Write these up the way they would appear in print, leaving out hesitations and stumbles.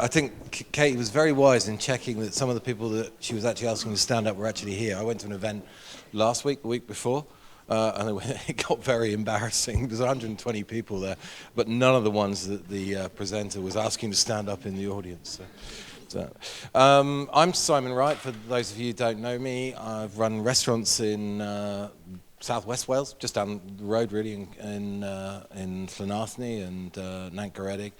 I think Kate was very wise in checking that some of the people that she was actually asking to stand up were actually here. I went to an event last week, the week before, and it got very embarrassing. There's 120 people there, but none of the ones that the presenter was asking to stand up in the audience. I'm Simon Wright, for those of you who don't know me. I've run restaurants in southwest Wales, just down the road really, in Llanarthony and Nancaredig,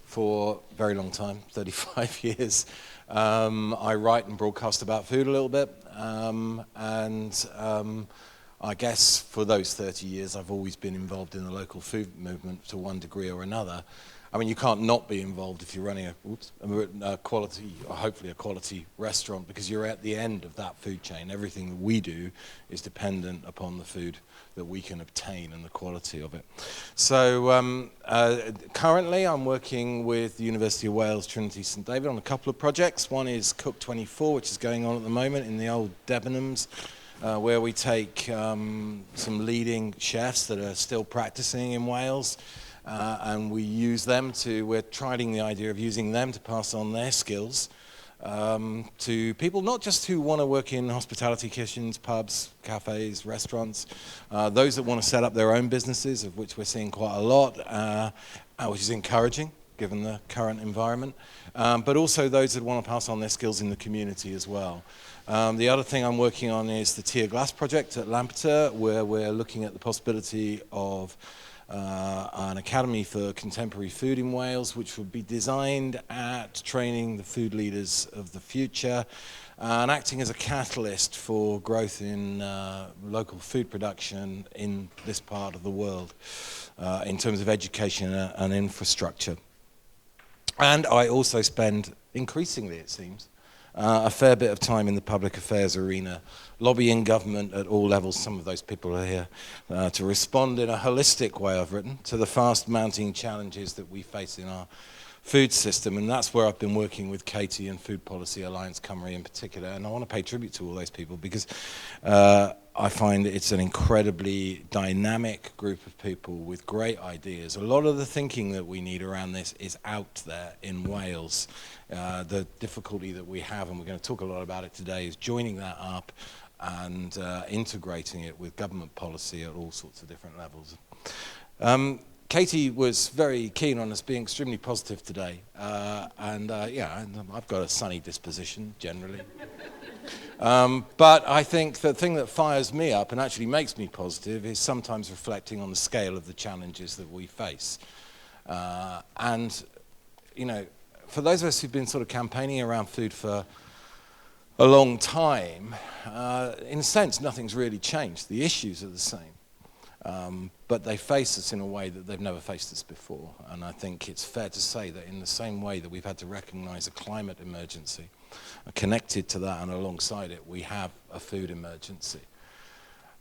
for a very long time, 35 years. I write and broadcast about food a little bit, I guess for those 30 years I've always been involved in the local food movement to one degree or another. I mean, you can't not be involved if you're running a quality, or hopefully a quality restaurant, because you're at the end of that food chain. Everything that we do is dependent upon the food that we can obtain and the quality of it. So currently I'm working with the University of Wales, Trinity St David, on a couple of projects. One is Cook 24, which is going on at the moment in the old Debenhams, where we take some leading chefs that are still practicing in Wales, and we use them we're trialing the idea of using them to pass on their skills to people not just who want to work in hospitality kitchens, pubs, cafes, restaurants, those that want to set up their own businesses, of which we're seeing quite a lot, which is encouraging given the current environment, but also those that want to pass on their skills in the community as well. The other thing I'm working on is the Tier Glass project at Lampeter, where we're looking at the possibility of an academy for contemporary food in Wales, which would be designed at training the food leaders of the future and acting as a catalyst for growth in local food production in this part of the world in terms of education and infrastructure. And I also spend, increasingly it seems, a fair bit of time in the public affairs arena, lobbying government at all levels, some of those people are here, to respond in a holistic way, I've written, to the fast mounting challenges that we face in our food system. And that's where I've been working with Katie and Food Policy Alliance Cymru in particular. And I want to pay tribute to all those people because I find it's an incredibly dynamic group of people with great ideas. A lot of the thinking that we need around this is out there in Wales. The difficulty that we have, and we're going to talk a lot about it today, is joining that up and integrating it with government policy at all sorts of different levels. Katie was very keen on us being extremely positive today, yeah, I've got a sunny disposition generally. But I think the thing that fires me up and actually makes me positive is sometimes reflecting on the scale of the challenges that we face. And, you know, for those of us who've been sort of campaigning around food for a long time, in a sense, nothing's really changed. The issues are the same. But they face us in a way that they've never faced us before. And I think it's fair to say that in the same way that we've had to recognize a climate emergency, connected to that and alongside it, we have a food emergency.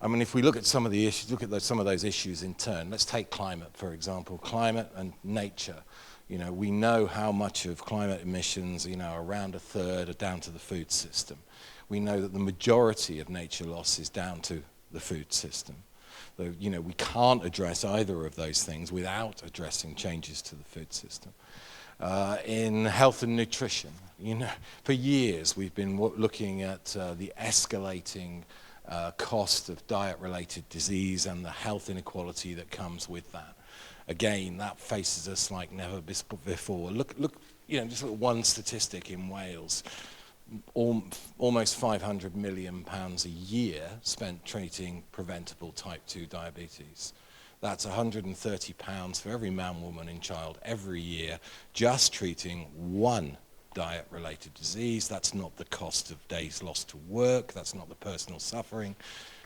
I mean, if we look at some of the issues, some of those issues in turn, let's take climate, for example, climate and nature. You know, we know how much of climate emissions, you know, around a third are down to the food system. We know that the majority of nature loss is down to the food system. So, you know, we can't address either of those things without addressing changes to the food system. In health and nutrition, you know, for years we've been looking at the escalating cost of diet-related disease and the health inequality that comes with that. Again, that faces us like never before. Look, you know, just look at one statistic in Wales. Almost £500 million a year spent treating preventable type 2 diabetes. That's £130 for every man, woman and child every year just treating one diet-related disease. That's not the cost of days lost to work. That's not the personal suffering.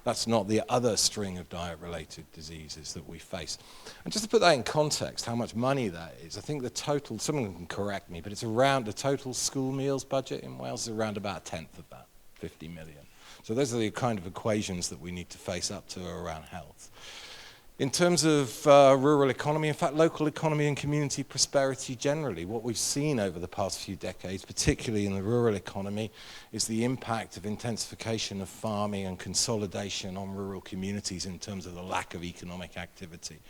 That's not the other string of diet-related diseases that we face. And just to put that in context, how much money that is, I think the total, someone can correct me, but it's around the total school meals budget in Wales is around about a tenth of that, 50 million. So those are the kind of equations that we need to face up to around health. In terms of rural economy, in fact, local economy and community prosperity generally, what we've seen over the past few decades, particularly in the rural economy, is the impact of intensification of farming and consolidation on rural communities in terms of the lack of economic activity.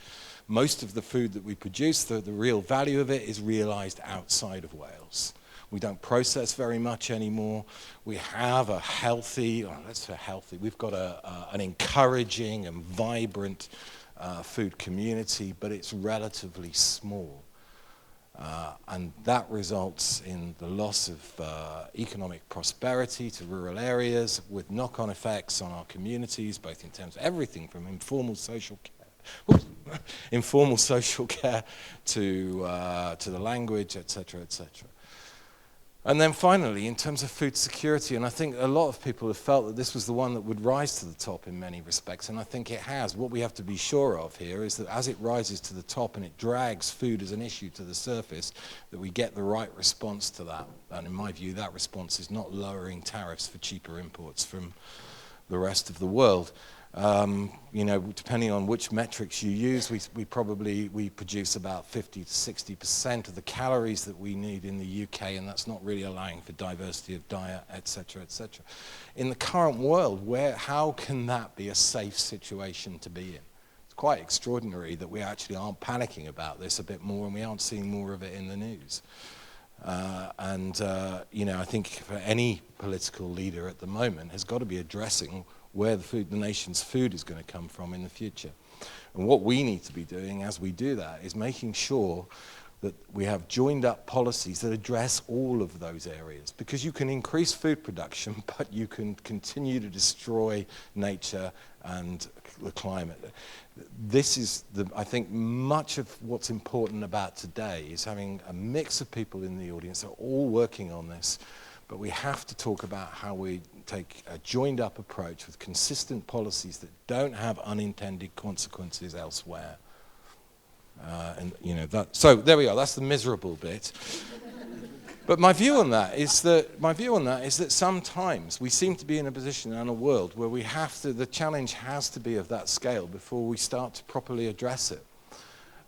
Most of the food that we produce, the real value of it is realised outside of Wales. We don't process very much anymore. We have a healthy, we've got an encouraging and vibrant food community, but it's relatively small. And that results in the loss of economic prosperity to rural areas with knock-on effects on our communities, both in terms of everything from informal social care to the language, etc., etc. And then finally, in terms of food security, and I think a lot of people have felt that this was the one that would rise to the top in many respects, and I think it has. What we have to be sure of here is that as it rises to the top and it drags food as an issue to the surface, that we get the right response to that. And in my view, that response is not lowering tariffs for cheaper imports from the rest of the world. You know, depending on which metrics you use, we produce about 50 to 60% of the calories that we need in the UK, and that's not really allowing for diversity of diet, etc., etc. In the current world, how can that be a safe situation to be in? It's quite extraordinary that we actually aren't panicking about this a bit more, and we aren't seeing more of it in the news. You know, I think for any political leader at the moment has got to be addressing where the nation's food is going to come from in the future. And what we need to be doing as we do that is making sure that we have joined up policies that address all of those areas. Because you can increase food production, but you can continue to destroy nature and the climate. This is, I think, much of what's important about today is having a mix of people in the audience that are all working on this. But we have to talk about how we take a joined-up approach with consistent policies that don't have unintended consequences elsewhere. And you know that. So there we are. That's the miserable bit. But my view on that is that sometimes we seem to be in a position in a world where we have to. The challenge has to be of that scale before we start to properly address it.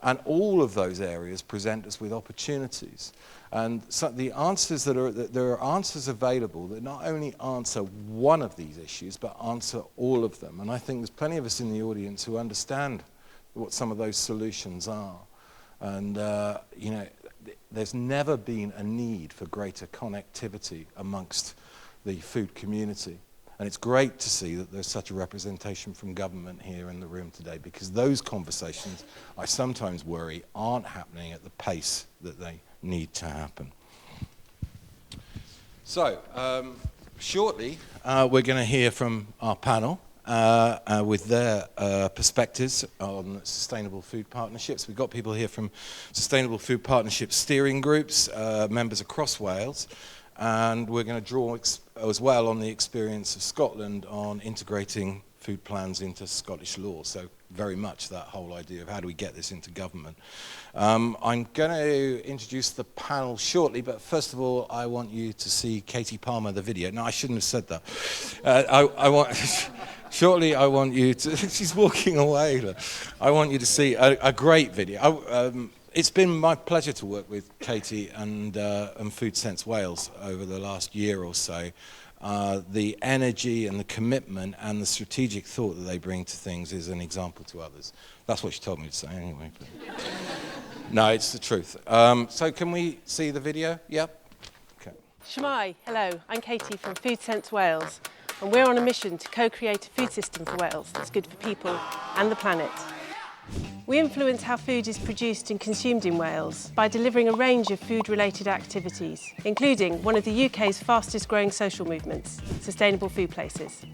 And all of those areas present us with opportunities. And so there are answers available that not only answer one of these issues, but answer all of them. And I think there's plenty of us in the audience who understand what some of those solutions are. And you know, there's never been a need for greater connectivity amongst the food community. And it's great to see that there's such a representation from government here in the room today, because those conversations, I sometimes worry, aren't happening at the pace that they need to happen. So, shortly, we're going to hear from our panel with their perspectives on sustainable food partnerships. We've got people here from Sustainable Food Partnership steering groups, members across Wales. And we're going to draw as well on the experience of Scotland on integrating food plans into Scottish law. So very much that whole idea of how do we get this into government. I'm going to introduce the panel shortly, but first of all, I want you to see Katie Palmer, the video. No, I shouldn't have said that. Shortly, I want you to, she's walking away. I want you to see a great video. It's been my pleasure to work with Katie and Food Sense Wales over the last year or so. The energy and the commitment and the strategic thought that they bring to things is an example to others. That's what she told me to say anyway. But no, it's the truth. So can we see the video? Yep. Okay. Shmai, hello. I'm Katie from Food Sense Wales, and we're on a mission to co-create a food system for Wales that's good for people and the planet. We influence how food is produced and consumed in Wales by delivering a range of food-related activities, including one of the UK's fastest growing social movements, Sustainable Food Places.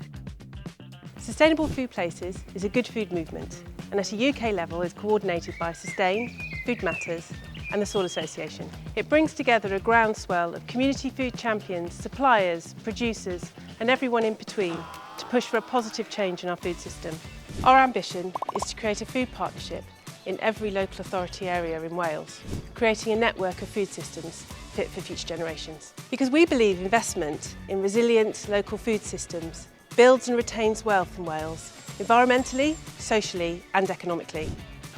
Sustainable Food Places is a good food movement, and at a UK level is coordinated by Sustain, Food Matters and the Soil Association. It brings together a groundswell of community food champions, suppliers, producers and everyone in between to push for a positive change in our food system. Our ambition is to create a food partnership in every local authority area in Wales, creating a network of food systems fit for future generations. Because we believe investment in resilient local food systems builds and retains wealth in Wales, environmentally, socially and economically.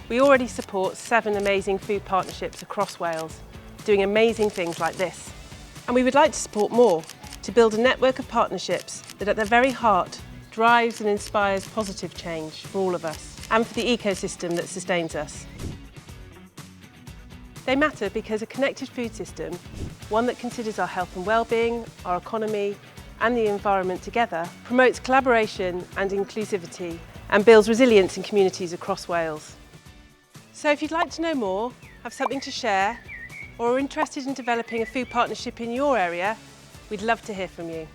We already support 7 amazing food partnerships across Wales, doing amazing things like this. And we would like to support more, to build a network of partnerships that at their very heart drives and inspires positive change for all of us and for the ecosystem that sustains us. They matter because a connected food system, one that considers our health and well-being, our economy and the environment together, promotes collaboration and inclusivity and builds resilience in communities across Wales. So if you'd like to know more, have something to share, or are interested in developing a food partnership in your area, we'd love to hear from you.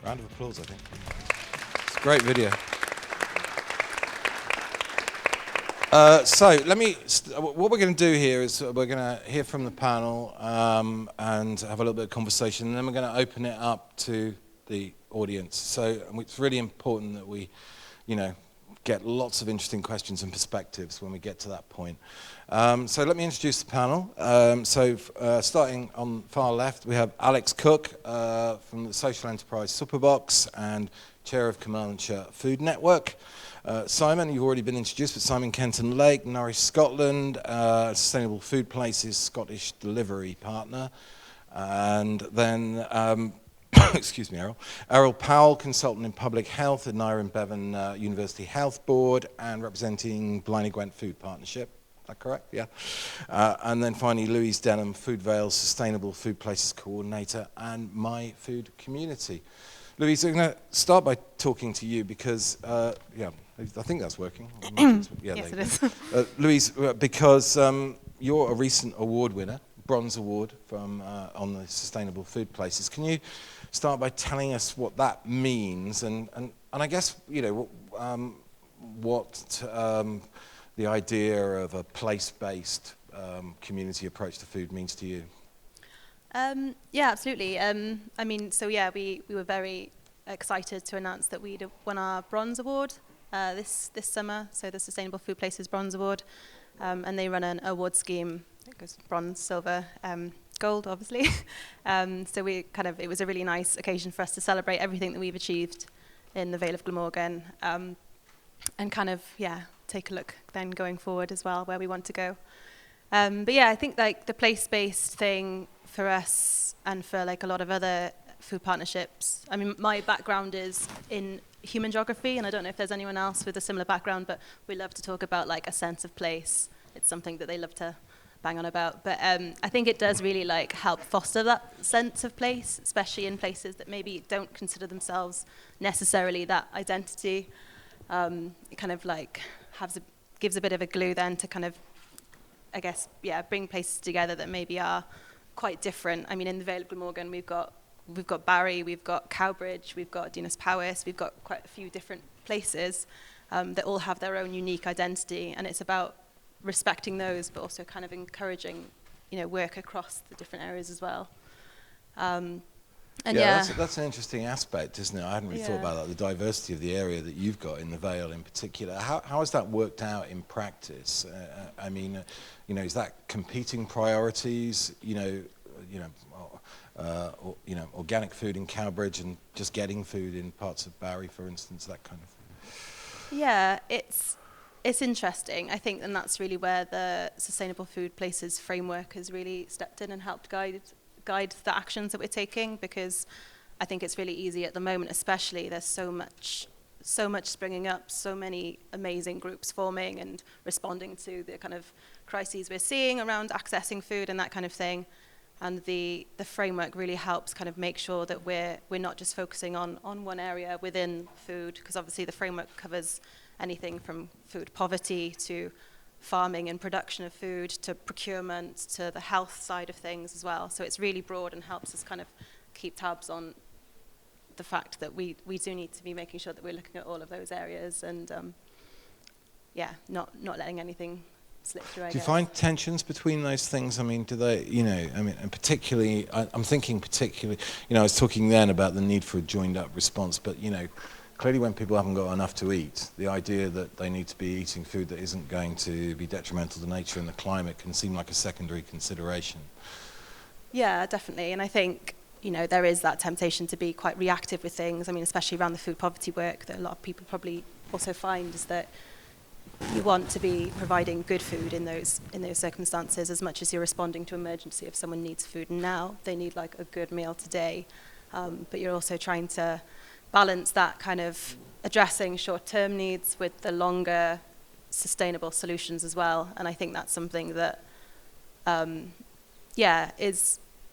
Round of applause, I think. It's a great video. What we're going to do here is we're going to hear from the panel and have a little bit of conversation, and then we're going to open it up to the audience. So it's really important that we, get lots of interesting questions and perspectives when we get to that point. So let me introduce the panel. Starting on far left, we have Alex Cook from the social enterprise SwperBox and chair of Carmarthenshire Food Network. Simon, you've already been introduced, but Simon Kenton-Lake, Nourish Scotland, Sustainable Food Places Scottish delivery partner. And then, excuse me, Eryl. Eryl Powell, consultant in public health at Aneurin, Bevan University Health Board, and representing Blaenau Gwent Food Partnership. Is that correct? Yeah. And then finally, Louise, Denham, Food Vale Sustainable Food Places Coordinator, and My Food Community. Louise, I'm going to start by talking to you because, I think that's working. Yes, it is. Louise, because you're a recent award winner, Bronze Award from on the Sustainable Food Places. Can you start by telling us what that means and I guess, what the idea of a place-based community approach to food means to you? Yeah, absolutely. We were very excited to announce that we'd won our Bronze Award this summer, so the Sustainable Food Places Bronze Award, and they run an award scheme. It goes bronze, silver, gold, obviously. It was a really nice occasion for us to celebrate everything that we've achieved in the Vale of Glamorgan, and take a look then going forward as well where we want to go. I think the place-based thing for us and for a lot of other food partnerships, my background is in human geography, and I don't know if there's anyone else with a similar background, but we love to talk about a sense of place. It's something that they love to bang on about, but I think it does really help foster that sense of place, especially in places that maybe don't consider themselves necessarily that identity. It gives a bit of a glue then to bring places together that maybe are quite different. In the Vale of Glamorgan, we've got Barry, we've got Cowbridge, we've got Dinas Powys, we've got quite a few different places that all have their own unique identity, and it's about respecting those, but also encouraging, work across the different areas as well. That's an interesting aspect, isn't it? I hadn't really thought about that, the diversity of the area that you've got in the Vale in particular. How has that worked out in practice? Is that competing priorities? Organic food in Cowbridge and just getting food in parts of Barry, for instance, that kind of thing. Yeah, it's interesting. I think, and that's really where the Sustainable Food Places framework has really stepped in and helped guide the actions that we're taking, because I think it's really easy at the moment, especially there's so much springing up, so many amazing groups forming and responding to the kind of crises we're seeing around accessing food and that kind of thing. And the framework really helps make sure that we're not just focusing on one area within food, because obviously the framework covers anything from food poverty to farming and production of food to procurement to the health side of things as well. So it's really broad and helps us keep tabs on the fact that we do need to be making sure that we're looking at all of those areas and not letting anything slip through, I guess. Do you find tensions between those things? Do they, and particularly, I'm thinking particularly, I was talking then about the need for a joined up response, but, clearly when people haven't got enough to eat, the idea that they need to be eating food that isn't going to be detrimental to nature and the climate can seem like a secondary consideration. Yeah, definitely. And I think you know, there is that temptation to be quite reactive with things. I mean, especially around the food poverty work that a lot of people probably also find is that you want to be providing good food in those circumstances as much as you're responding to emergency. If someone needs food now, they need like a good meal today. But you're also trying to balance that kind of addressing short-term needs with the longer sustainable solutions as well. And I think that's something that,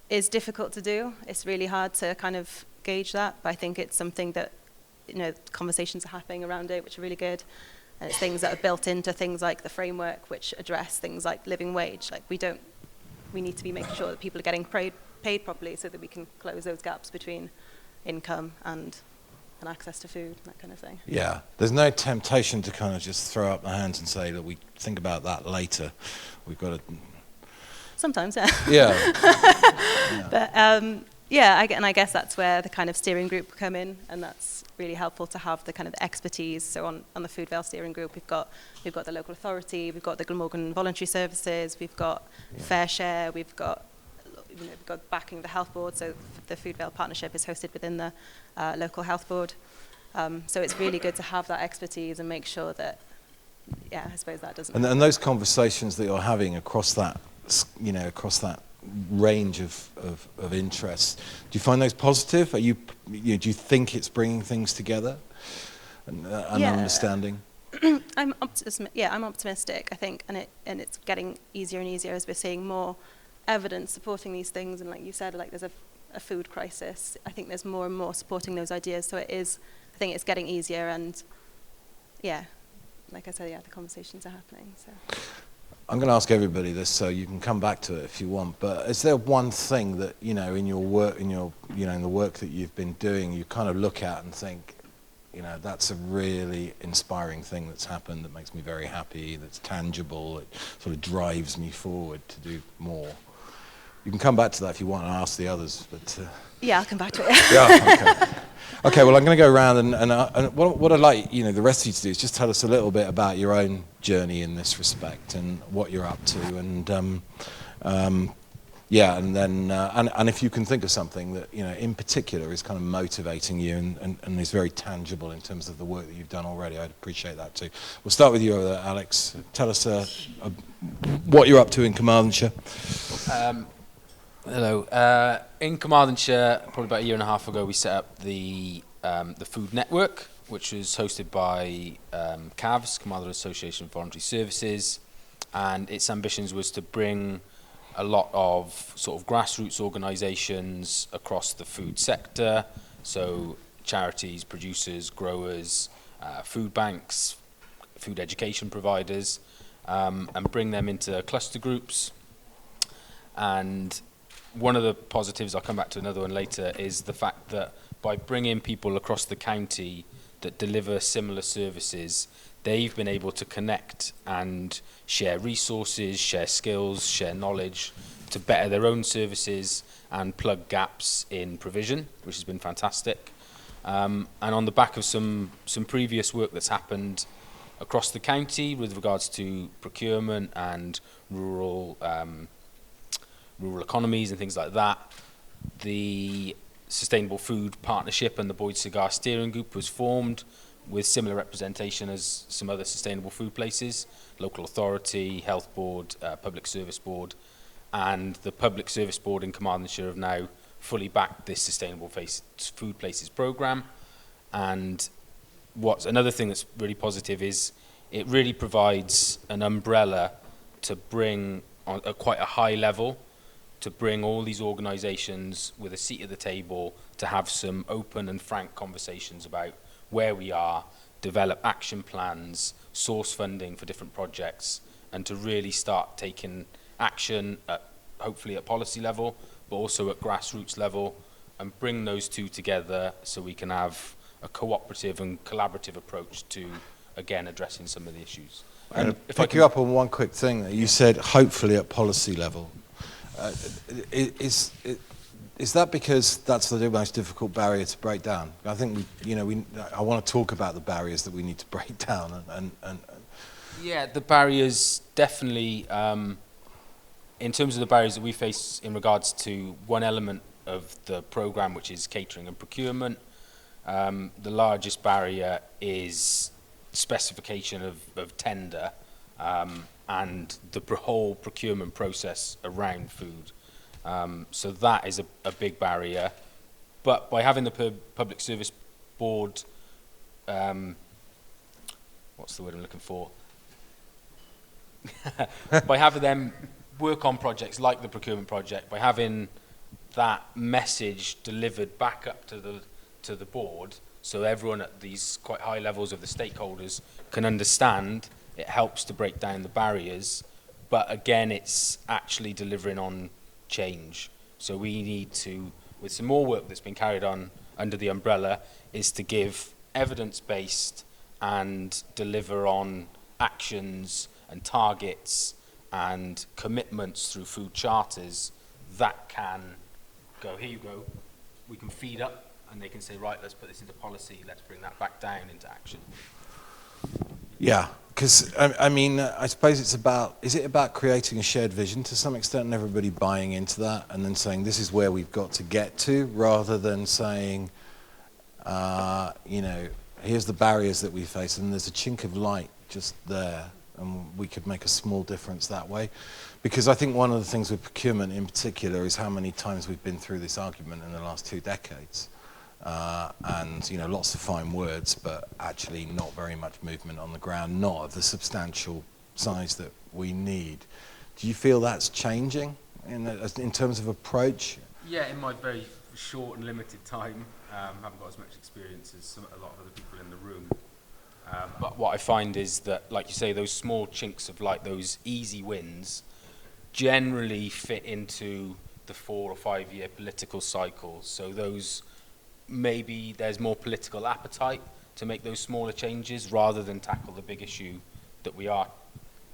is difficult to do. It's really hard to kind of gauge that, but I think it's something that, you know, conversations are happening around it, which are really good. And it's things that are built into things like the framework, which address things like living wage. Like we need to be making sure that people are getting paid properly so that we can close those gaps between income and access to food, that kind of thing. Yeah, there's no temptation to kind of just throw up the hands and say that we think about that later. We've got to... Sometimes, yeah. Yeah. But I guess that's where the kind of steering group come in, and that's really helpful to have the kind of expertise. So on the Food Vale steering group, we've got the local authority, we've got the Glamorgan Voluntary Services, we've got Fair Share, we've got backing of the health board. So the Food Vale partnership is hosted within the local health board. So it's really good to have that expertise and make sure that, I suppose that doesn't. And those conversations that you're having across that, you know, across that range of interests, do you find those positive? Do you think it's bringing things together and understanding? I'm optimistic, I think, and it's getting easier and easier as we're seeing more evidence supporting these things. And like you said, like there's a food crisis. I think there's more and more supporting those ideas. So I think it's getting easier, and like I said, the conversations are happening. So I'm going to ask everybody this, so you can come back to it if you want. But is there one thing that, you know, in your work, in the work that you've been doing, you kind of look at and think, you know, that's a really inspiring thing that's happened, that makes me very happy, that's tangible, it sort of drives me forward to do more? You can come back to that if you want and ask the others. But I'll come back to it. Yeah. Okay. Well, I'm going to go around and what I'd like, you know, the rest of you to do is just tell us a little bit about your own journey in this respect and what you're up to, and and then and if you can think of something that, you know, in particular is kind of motivating you and is very tangible in terms of the work that you've done already, I'd appreciate that too. We'll start with you, Alex. Tell us what you're up to in Carmarthenshire. Hello. In Carmarthenshire, probably about a year and a half ago, we set up the Food Network, which was hosted by CAVS, Carmarthenshire Association of Voluntary Services, and its ambitions was to bring a lot of sort of grassroots organisations across the food sector, so charities, producers, growers, food banks, food education providers, and bring them into cluster groups. And one of the positives, I'll come back to another one later, is the fact that by bringing people across the county that deliver similar services, they've been able to connect and share resources, share skills, share knowledge to better their own services and plug gaps in provision, which has been fantastic. And on the back of some previous work that's happened across the county with regards to procurement and rural economies and things like that, the Sustainable Food Partnership and the Bwyd Cigar Steering Group was formed with similar representation as some other sustainable food places, local authority, health board, public service board, and the public service board in Carmarthenshire have now fully backed this Sustainable Food Places programme. And what's another thing that's really positive is it really provides an umbrella to bring on quite a high level, to bring all these organisations with a seat at the table to have some open and frank conversations about where we are, develop action plans, source funding for different projects, and to really start taking action hopefully at policy level, but also at grassroots level, and bring those two together so we can have a cooperative and collaborative approach to, again, addressing some of the issues. And if I pick you up on one quick thing that you said, hopefully at policy level. Is that because that's the most difficult barrier to break down? I think I want to talk about the barriers that we need to break down and yeah, the barriers definitely. In terms of the barriers that we face in regards to one element of the programme, which is catering and procurement. The largest barrier is specification of tender and the whole procurement process around food. So that is a big barrier. But by having the Public Service Board, what's the word I'm looking for? By having them work on projects like the procurement project, by having that message delivered back up to the board, so everyone at these quite high levels of the stakeholders can understand, it helps to break down the barriers. But again, it's actually delivering on change. So we need to, with some more work that's been carried on under the umbrella, is to give evidence-based and deliver on actions and targets and commitments through food charters that can go, here you go, we can feed up, and they can say, right, let's put this into policy, let's bring that back down into action. Yeah, because I mean, I suppose it's about, is it about creating a shared vision to some extent and everybody buying into that and then saying this is where we've got to get to, rather than saying, you know, here's the barriers that we face and there's a chink of light just there and we could make a small difference that way. Because I think one of the things with procurement in particular is how many times we've been through this argument in the last 2 decades. And, you know, lots of fine words, but actually not very much movement on the ground, not of the substantial size that we need. Do you feel that's changing in terms of approach? Yeah, in my very short and limited time, haven't got as much experience as a lot of other people in the room. But what I find is that, like you say, those small chinks of light, those easy wins, generally fit into the 4 or 5 year political cycles. So those, maybe there's more political appetite to make those smaller changes rather than tackle the big issue that we are,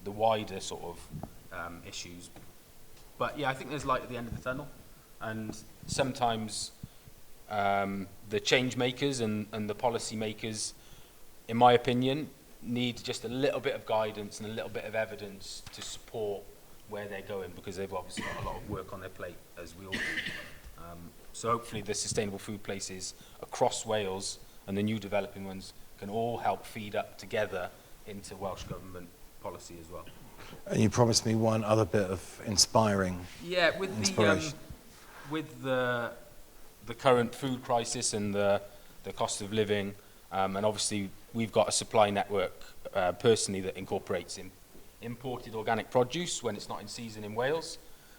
the wider sort of issues. But yeah, I think there's light at the end of the tunnel, and sometimes the change makers and the policy makers, in my opinion, need just a little bit of guidance and a little bit of evidence to support where they're going, because they've obviously got a lot of work on their plate, as we all do. So hopefully the sustainable food places across Wales and the new developing ones can all help feed up together into Welsh Government policy as well. And you promised me one other bit of inspiration. With the current food crisis and the cost of living, and obviously we've got a supply network personally that incorporates imported organic produce when it's not in season in Wales,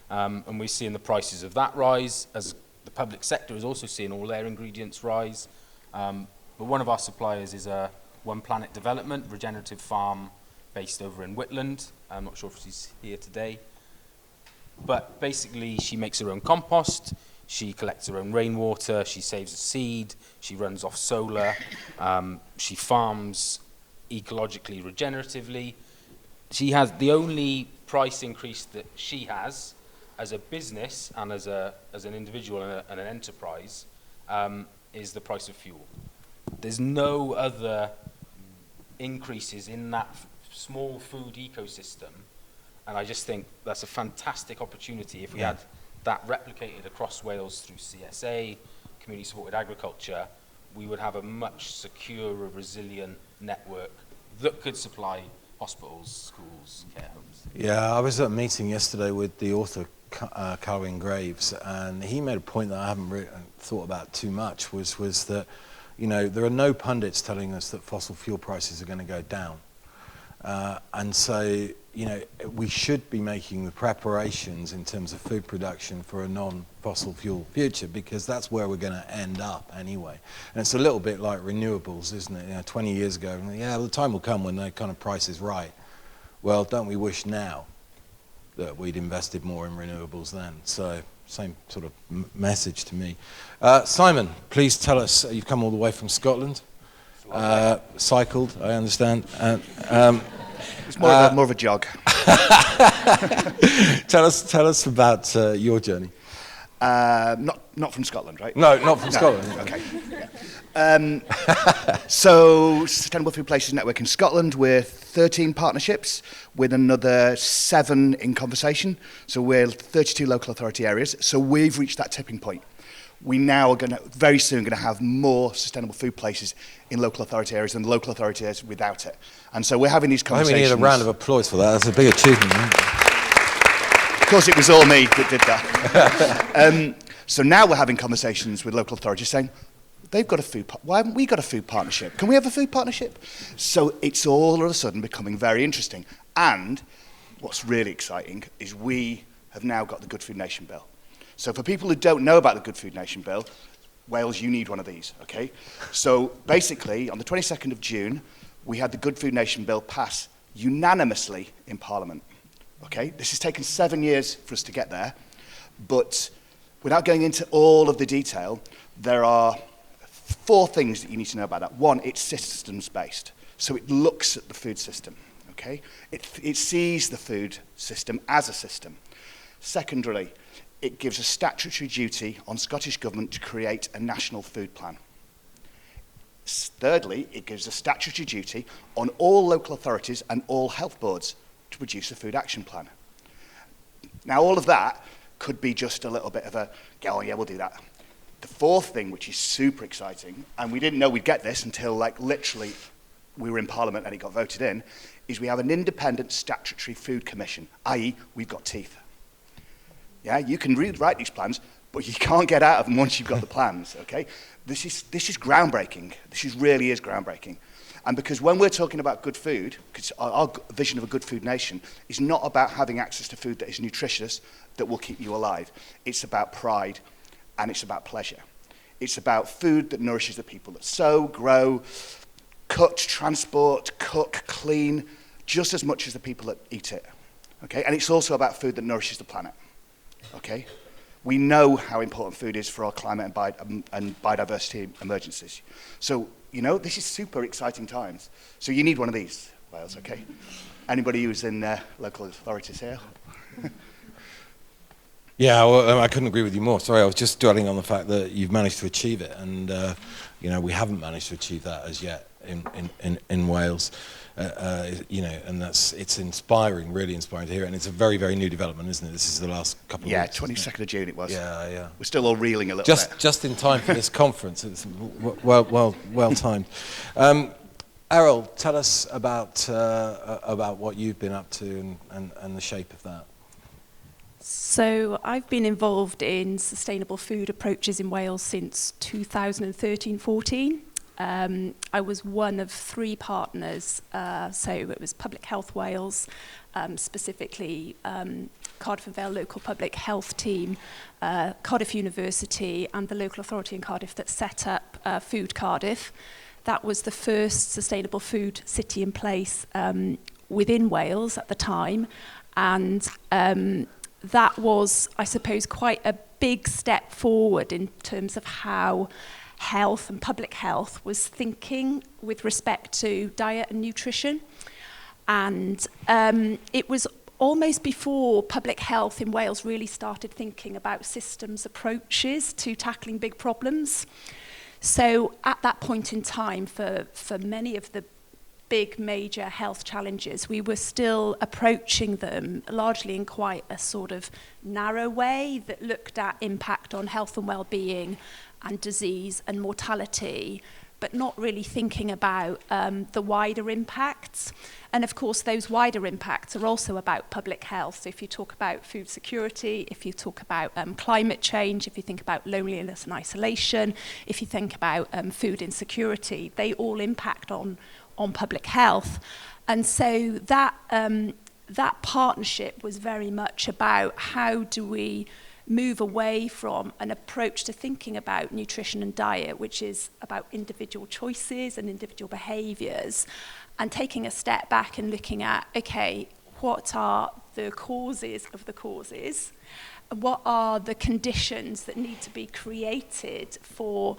and we're seeing the prices of that rise, as the public sector is also seeing all their ingredients rise. But one of our suppliers is a One Planet Development regenerative farm based over in Whitland. I'm not sure if she's here today, but basically she makes her own compost, she collects her own rainwater, she saves a seed, she runs off solar, she farms ecologically regeneratively. She has the only price increase that she has as a business and as an individual and an enterprise is the price of fuel. There's no other increases in that small food ecosystem, and I just think that's a fantastic opportunity if we had that replicated across Wales through CSA, community supported agriculture. We would have a much securer, resilient network that could supply hospitals, schools, care homes. Yeah, I was at a meeting yesterday with the author Colin Graves, and he made a point that I haven't really thought about too much, was that, you know, there are no pundits telling us that fossil fuel prices are going to go down. And so, you know, we should be making the preparations in terms of food production for a non-fossil fuel future, because that's where we're going to end up anyway. And it's a little bit like renewables, isn't it? You know, 20 years ago, yeah, the time will come when the kind of price is right. Well, don't we wish now that we'd invested more in renewables then? So, same sort of message to me. Simon, please tell us, you've come all the way from Scotland, cycled, I understand. It's more of a jog. Tell us about your journey. Not from Scotland, right? No, not from Scotland. Okay. So, Sustainable Food Places Network in Scotland, we're 13 partnerships with another 7 in conversation. So we're 32 local authority areas. So we've reached that tipping point. we now are very soon going to have more sustainable food places in local authority areas than local authority areas without it. And so we're having these conversations. I think we need a round of applause for that. That's a big achievement. Of course, it was all me that did that. So now we're having conversations with local authorities saying, they've got a food, why haven't we got a food partnership? Can we have a food partnership? So it's all of a sudden becoming very interesting. And what's really exciting is we have now got the Good Food Nation Bill. So for people who don't know about the Good Food Nation Bill, Wales, you need one of these, okay? So basically, on the 22nd of June, we had the Good Food Nation Bill pass unanimously in Parliament, okay? This has taken 7 years for us to get there, but without going into all of the detail, there are 4 things that you need to know about that. One, it's systems-based, so it looks at the food system, okay? It sees the food system as a system. Secondarily, it gives a statutory duty on Scottish Government to create a national food plan. Thirdly, it gives a statutory duty on all local authorities and all health boards to produce a food action plan. Now, all of that could be just a little bit of a, oh yeah, we'll do that. The 4th thing, which is super exciting, and we didn't know we'd get this until like literally we were in Parliament and it got voted in, is we have an independent statutory food commission, i.e. we've got teeth. Yeah, you can write these plans, but you can't get out of them once you've got the plans, okay? This is groundbreaking. This really is groundbreaking. And because when we're talking about good food, because our vision of a good food nation is not about having access to food that is nutritious, that will keep you alive. It's about pride, and it's about pleasure. It's about food that nourishes the people that sow, grow, cut, transport, cook, clean, just as much as the people that eat it, okay? And it's also about food that nourishes the planet. Okay, we know how important food is for our climate and biodiversity emergencies. So, you know, this is super exciting times. So you need one of these, Wales, okay? Anybody who's in local authorities here? Yeah, well, I couldn't agree with you more. Sorry, I was just dwelling on the fact that you've managed to achieve it. And, you know, we haven't managed to achieve that as yet in Wales. You know, and it's inspiring, really inspiring to hear it, and it's a very, very new development, isn't it? This is the last couple of weeks. Yeah, 22nd of June it was. Yeah. We're still all reeling a little bit. Just in time for this conference. It's well timed. Eryl, tell us about what you've been up to and the shape of that. So I've been involved in sustainable food approaches in Wales since 2013-14. I was one of 3 partners, so it was Public Health Wales, specifically Cardiff and Vale Local Public Health Team, Cardiff University and the local authority in Cardiff that set up Food Cardiff. That was the first sustainable food city in place within Wales at the time, and that was, I suppose, quite a big step forward in terms of how health and public health was thinking with respect to diet and nutrition. And it was almost before public health in Wales really started thinking about systems approaches to tackling big problems. So at that point in time, for many of the big major health challenges, we were still approaching them largely in quite a sort of narrow way that looked at impact on health and well-being and disease and mortality, but not really thinking about the wider impacts. And of course, those wider impacts are also about public health. So if you talk about food security, if you talk about climate change, if you think about loneliness and isolation, if you think about food insecurity, they all impact on public health. And so that partnership was very much about how do we move away from an approach to thinking about nutrition and diet, which is about individual choices and individual behaviours, and taking a step back and looking at, okay, what are the causes of the causes? What are the conditions that need to be created for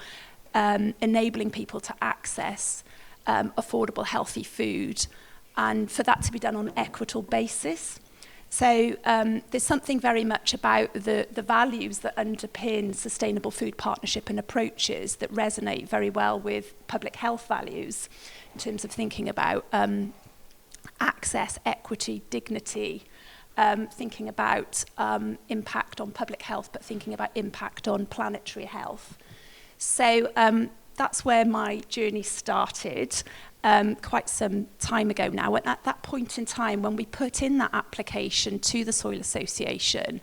enabling people to access affordable, healthy food, and for that to be done on an equitable basis? So there's something very much about the values that underpin sustainable food partnership and approaches that resonate very well with public health values in terms of thinking about access, equity, dignity, thinking about impact on public health, but thinking about impact on planetary health. So that's where my journey started quite some time ago now. And at that point in time, when we put in that application to the Soil Association,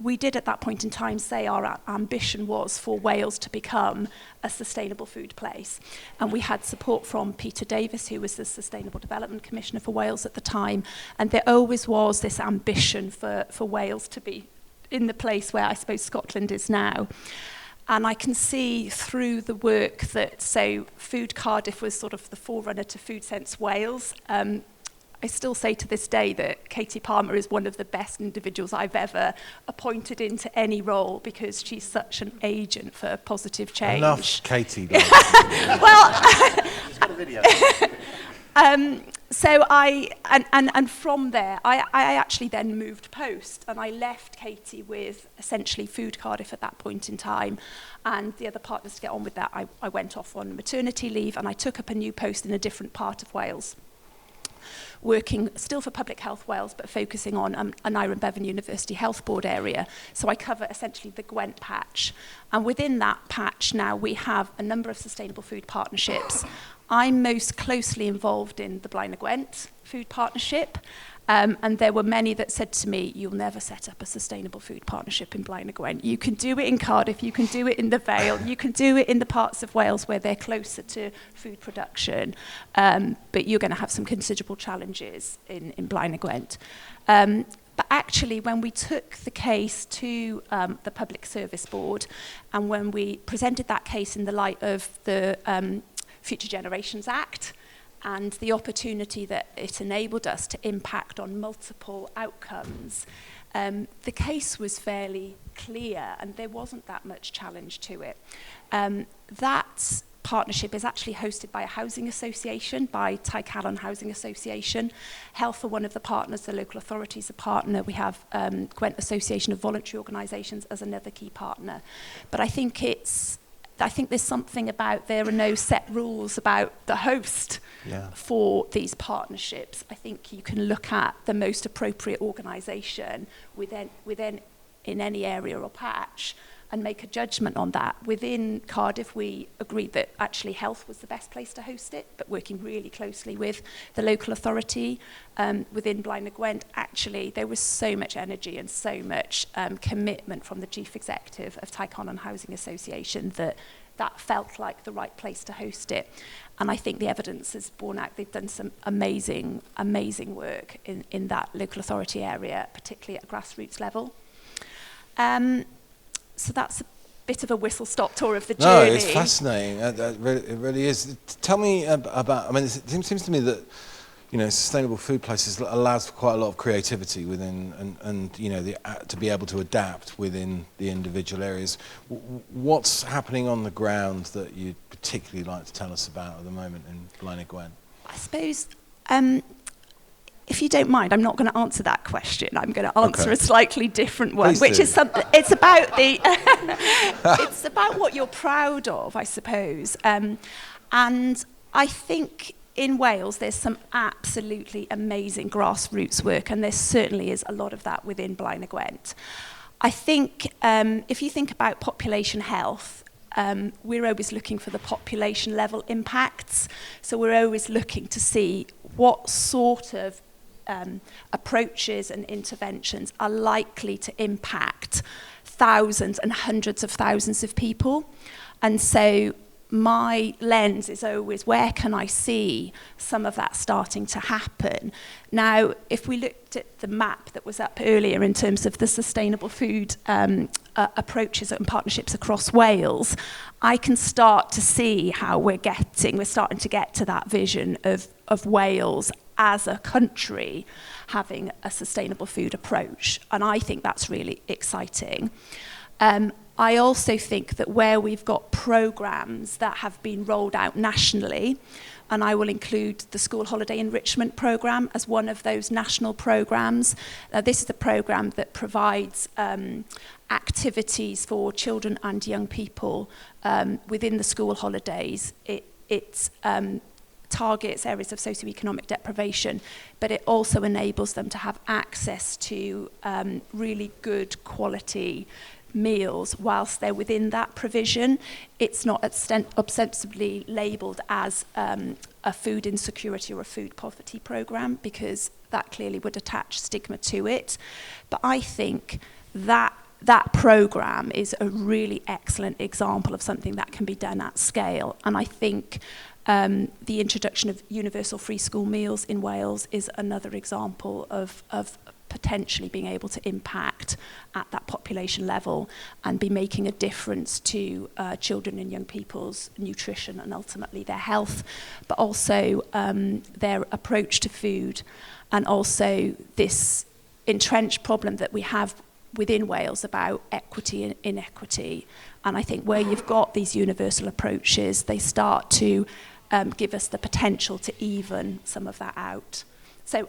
we did at that point in time say our ambition was for Wales to become a sustainable food place. And we had support from Peter Davies, who was the Sustainable Development Commissioner for Wales at the time. And there always was this ambition for Wales to be in the place where I suppose Scotland is now. And I can see through the work that, so Food Cardiff was sort of the forerunner to Food Sense Wales. I still say to this day that Katie Palmer is one of the best individuals I've ever appointed into any role, because she's such an agent for positive change. Enough, Katie. Well, She's got a video. So and from there, I actually then moved post, and I left Katie with essentially Food Cardiff at that point in time, and the other partners to get on with that. I went off on maternity leave, and I took up a new post in a different part of Wales, working still for Public Health Wales, but focusing on Aneurin Bevan University Health Board area. So I cover essentially the Gwent patch. And within that patch now, we have a number of sustainable food partnerships. I'm most closely involved in the Blaenau Gwent food partnership. And there were many that said to me, you'll never set up a sustainable food partnership in Blaenau Gwent. You can do it in Cardiff, you can do it in the Vale, you can do it in the parts of Wales where they're closer to food production, but you're going to have some considerable challenges in Blaenau Gwent. But actually, when we took the case to the Public Service Board, and when we presented that case in the light of the Future Generations Act, and the opportunity that it enabled us to impact on multiple outcomes, the case was fairly clear, and there wasn't that much challenge to it. That partnership is actually hosted by a housing association, by Tycalon Housing Association. Health are one of the partners, the local authorities are a partner. We have Gwent Association of Voluntary Organisations as another key partner. But I think there's something about there are no set rules about the host for these partnerships. I think you can look at the most appropriate organisation within in any area or patch and make a judgment on that. Within Cardiff, we agreed that actually health was the best place to host it, but working really closely with the local authority. Within Blaenau Gwent, actually, there was so much energy and so much commitment from the Chief Executive of Tycalon Housing Association that felt like the right place to host it. And I think the evidence has borne out. They've done some amazing, amazing work in that local authority area, particularly at a grassroots level. So that's a bit of a whistle-stop tour of the journey. No, it's fascinating. It really is. Tell me about, I mean, it seems to me that, you know, sustainable food places allows for quite a lot of creativity within, and you know, to be able to adapt within the individual areas. What's happening on the ground that you'd particularly like to tell us about at the moment in Blaenau Gwent? I suppose, if you don't mind, I'm not going to answer that question. I'm going to answer a slightly different one, which is something. It's about the. It's about what you're proud of, I suppose. And I think in Wales there's some absolutely amazing grassroots work, and there certainly is a lot of that within Blaenau Gwent. I think if you think about population health, we're always looking for the population level impacts. So we're always looking to see what sort of approaches and interventions are likely to impact thousands and hundreds of thousands of people. And so my lens is always, where can I see some of that starting to happen? Now, if we looked at the map that was up earlier in terms of the sustainable food approaches and partnerships across Wales, I can start to see how we're starting to get to that vision of Wales as a country having a sustainable food approach. And I think that's really exciting. I also think that where we've got programmes that have been rolled out nationally, and I will include the School Holiday Enrichment Programme as one of those national programmes. This is the programme that provides activities for children and young people within the school holidays. It targets areas of socioeconomic deprivation, but it also enables them to have access to really good quality meals whilst they're within that provision. It's not ostensibly labelled as a food insecurity or a food poverty programme, because that clearly would attach stigma to it. But I think that programme is a really excellent example of something that can be done at scale. And I think the introduction of universal free school meals in Wales is another example of potentially being able to impact at that population level and be making a difference to children and young people's nutrition and ultimately their health, but also their approach to food, and also this entrenched problem that we have within Wales about equity and inequity. And I think where you've got these universal approaches, they start to give us the potential to even some of that out. So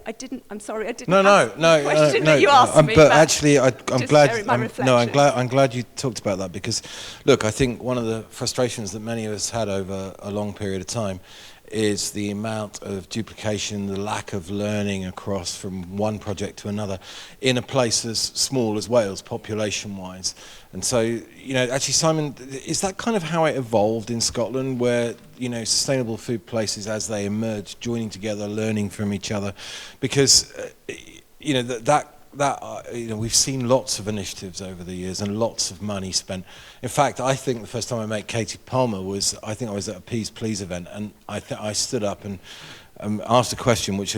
I'm sorry, I didn't ask the question that you asked me. But actually, I'm glad. I'm glad you talked about that, because, look, I think one of the frustrations that many of us had over a long period of time is the amount of duplication, the lack of learning across from one project to another in a place as small as Wales, population-wise. And so, actually, Simon, is that kind of how it evolved in Scotland, where, sustainable food places, as they emerged, joining together, learning from each other? Because, we've seen lots of initiatives over the years and lots of money spent. In fact, I think the first time I met Katie Palmer was, I think I was at a Peas Please event, and I stood up and asked a question which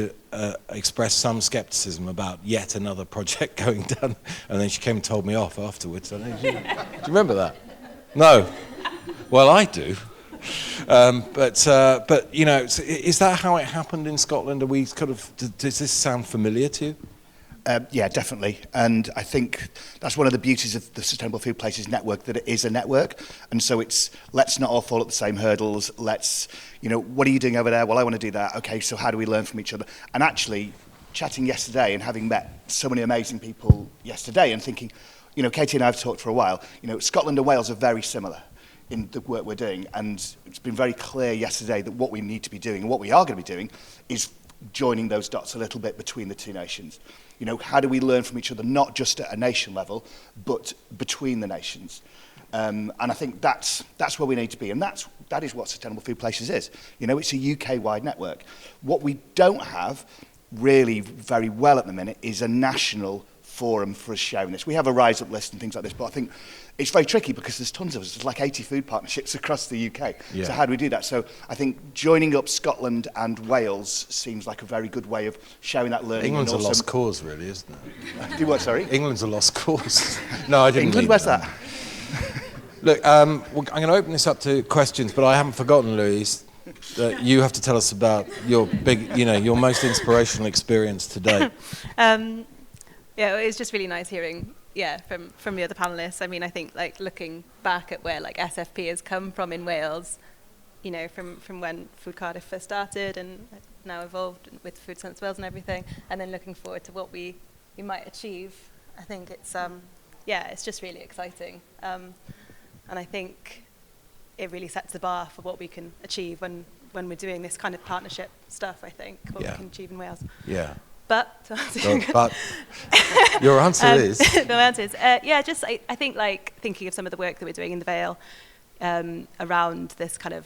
expressed some scepticism about yet another project going down, and then she came and told me off afterwards. Do you remember that? No. Well, I do. But is that how it happened in Scotland? Does this sound familiar to you? Yeah, definitely. And I think that's one of the beauties of the Sustainable Food Places network, that it is a network. And so it's, let's not all fall at the same hurdles. Let's, what are you doing over there? Well, I want to do that. Okay, so how do we learn from each other? And actually, chatting yesterday and having met so many amazing people yesterday and thinking, Katie and I have talked for a while, Scotland and Wales are very similar in the work we're doing. And it's been very clear yesterday that what we need to be doing and what we are going to be doing is joining those dots a little bit between the two nations. How do we learn from each other, not just at a nation level, but between the nations? And I think that's where we need to be. And that is what Sustainable Food Places is. It's a UK-wide network. What we don't have really very well at the minute is a national forum for us sharing this. We have a Rise Up list and things like this, but I think it's very tricky because there's tons of us. There's like 80 food partnerships across the UK. Yeah. So how do we do that? So I think joining up Scotland and Wales seems like a very good way of sharing that learning. England's a lost cause, really, isn't it? Do what, sorry? England's a lost cause. No, I didn't. England, where's that? Look, I'm going to open this up to questions, but I haven't forgotten, Louise, that you have to tell us about your your most inspirational experience today. Yeah, it was just really nice hearing, from the other panellists. I mean, I think looking back at where SFP has come from in Wales, from when Food Cardiff first started and now evolved with Food Sense Wales and everything, and then looking forward to what we might achieve. I think it's it's just really exciting, and I think it really sets the bar for what we can achieve when we're doing this kind of partnership stuff. I think what we can achieve in Wales. Yeah. But your answer is? The answer is, I think thinking of some of the work that we're doing in the Vale around this kind of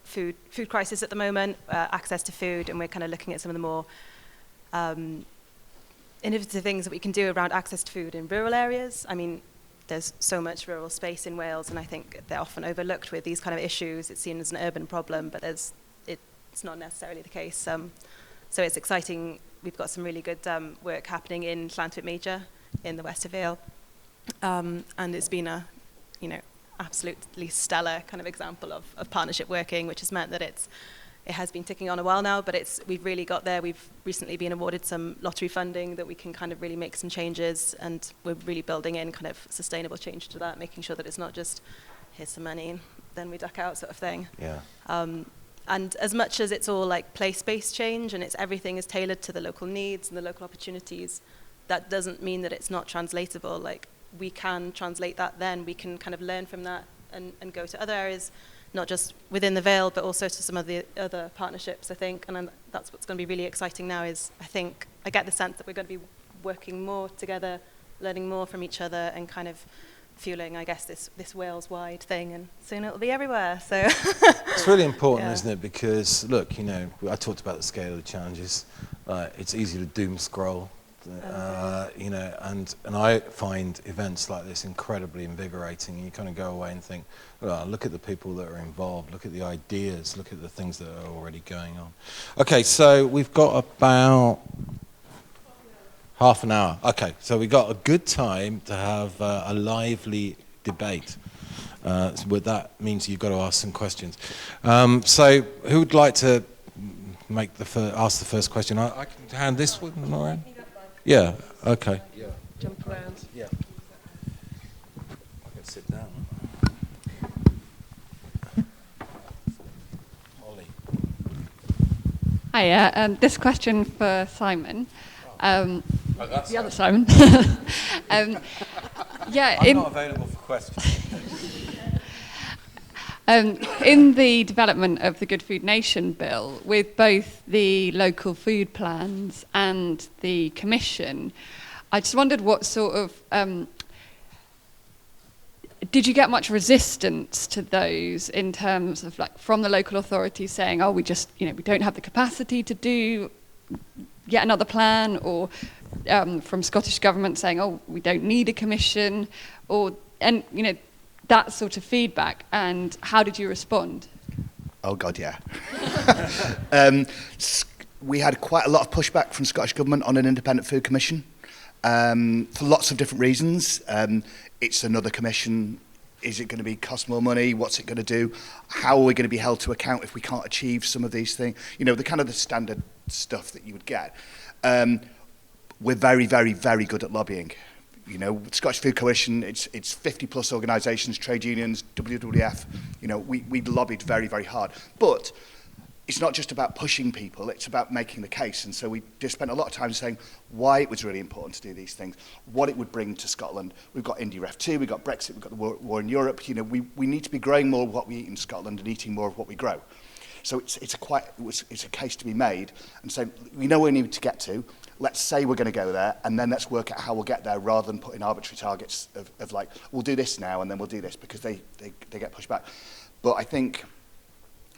food crisis at the moment, access to food, and we're kind of looking at some of the more innovative things that we can do around access to food in rural areas. I mean, there's so much rural space in Wales, and I think they're often overlooked with these kind of issues. It's seen as an urban problem, but it's not necessarily the case. So it's exciting. We've got some really good work happening in Llantwit Major in the west of Vale. And it's been a, absolutely stellar kind of example of partnership working, which has meant that it has been ticking on a while now, but we've really got there. We've recently been awarded some lottery funding that we can kind of really make some changes, and we're really building in kind of sustainable change to that, making sure that it's not just, here's some money, and then we duck out sort of thing. Yeah. And as much as it's all place-based change and everything is tailored to the local needs and the local opportunities, that doesn't mean that it's not translatable. We can translate that then. We can kind of learn from that and go to other areas not just within the Vale, but also to some of the other partnerships, I think. And that's what's going to be really exciting now is, I get the sense that we're going to be working more together, learning more from each other, and kind of fueling, I guess, this Wales-wide thing, and soon it'll be everywhere. So it's really important, Yeah. isn't it? Because look, I talked about the scale of the challenges. It's easy to doom scroll, and I find events like this incredibly invigorating. You kind of go away and think, look at the people that are involved, look at the ideas, look at the things that are already going on. Okay, so we've got about half an hour. Okay, so we got a good time to have a lively debate. So that means you've got to ask some questions. So who would like to ask the first question? I can hand this one, Lauren. Yeah. Okay. Yeah. Jump around. Yeah. I can sit down. Holly. Hiya. This question for Simon. The other Simon. I'm not available for questions. In the development of the Good Food Nation bill, with both the local food plans and the commission, I just wondered what sort of did you get much resistance to those in terms of from the local authorities saying, we just we don't have the capacity to do yet another plan, or from Scottish Government saying, we don't need a commission, and that sort of feedback, and how did you respond? Oh God, yeah. We had quite a lot of pushback from Scottish Government on an independent food commission for lots of different reasons. It's another commission. Is it going to cost more money? What's it going to do? How are we going to be held to account if we can't achieve some of these things? The kind of the standard stuff that you would get. We're very, very, very good at lobbying. Scottish Food Coalition, it's 50 plus organisations, trade unions, WWF. We lobbied very, very hard. But it's not just about pushing people, it's about making the case. And so we just spent a lot of time saying why it was really important to do these things, what it would bring to Scotland. We've got India F2, we've got Brexit, we've got the war in Europe. We need to be growing more of what we eat in Scotland and eating more of what we grow. So it's a case to be made and say, we know where we need to get to. Let's say we're going to go there, and then let's work out how we'll get there, rather than putting arbitrary targets of we'll do this now and then we'll do this, because they get pushed back. But I think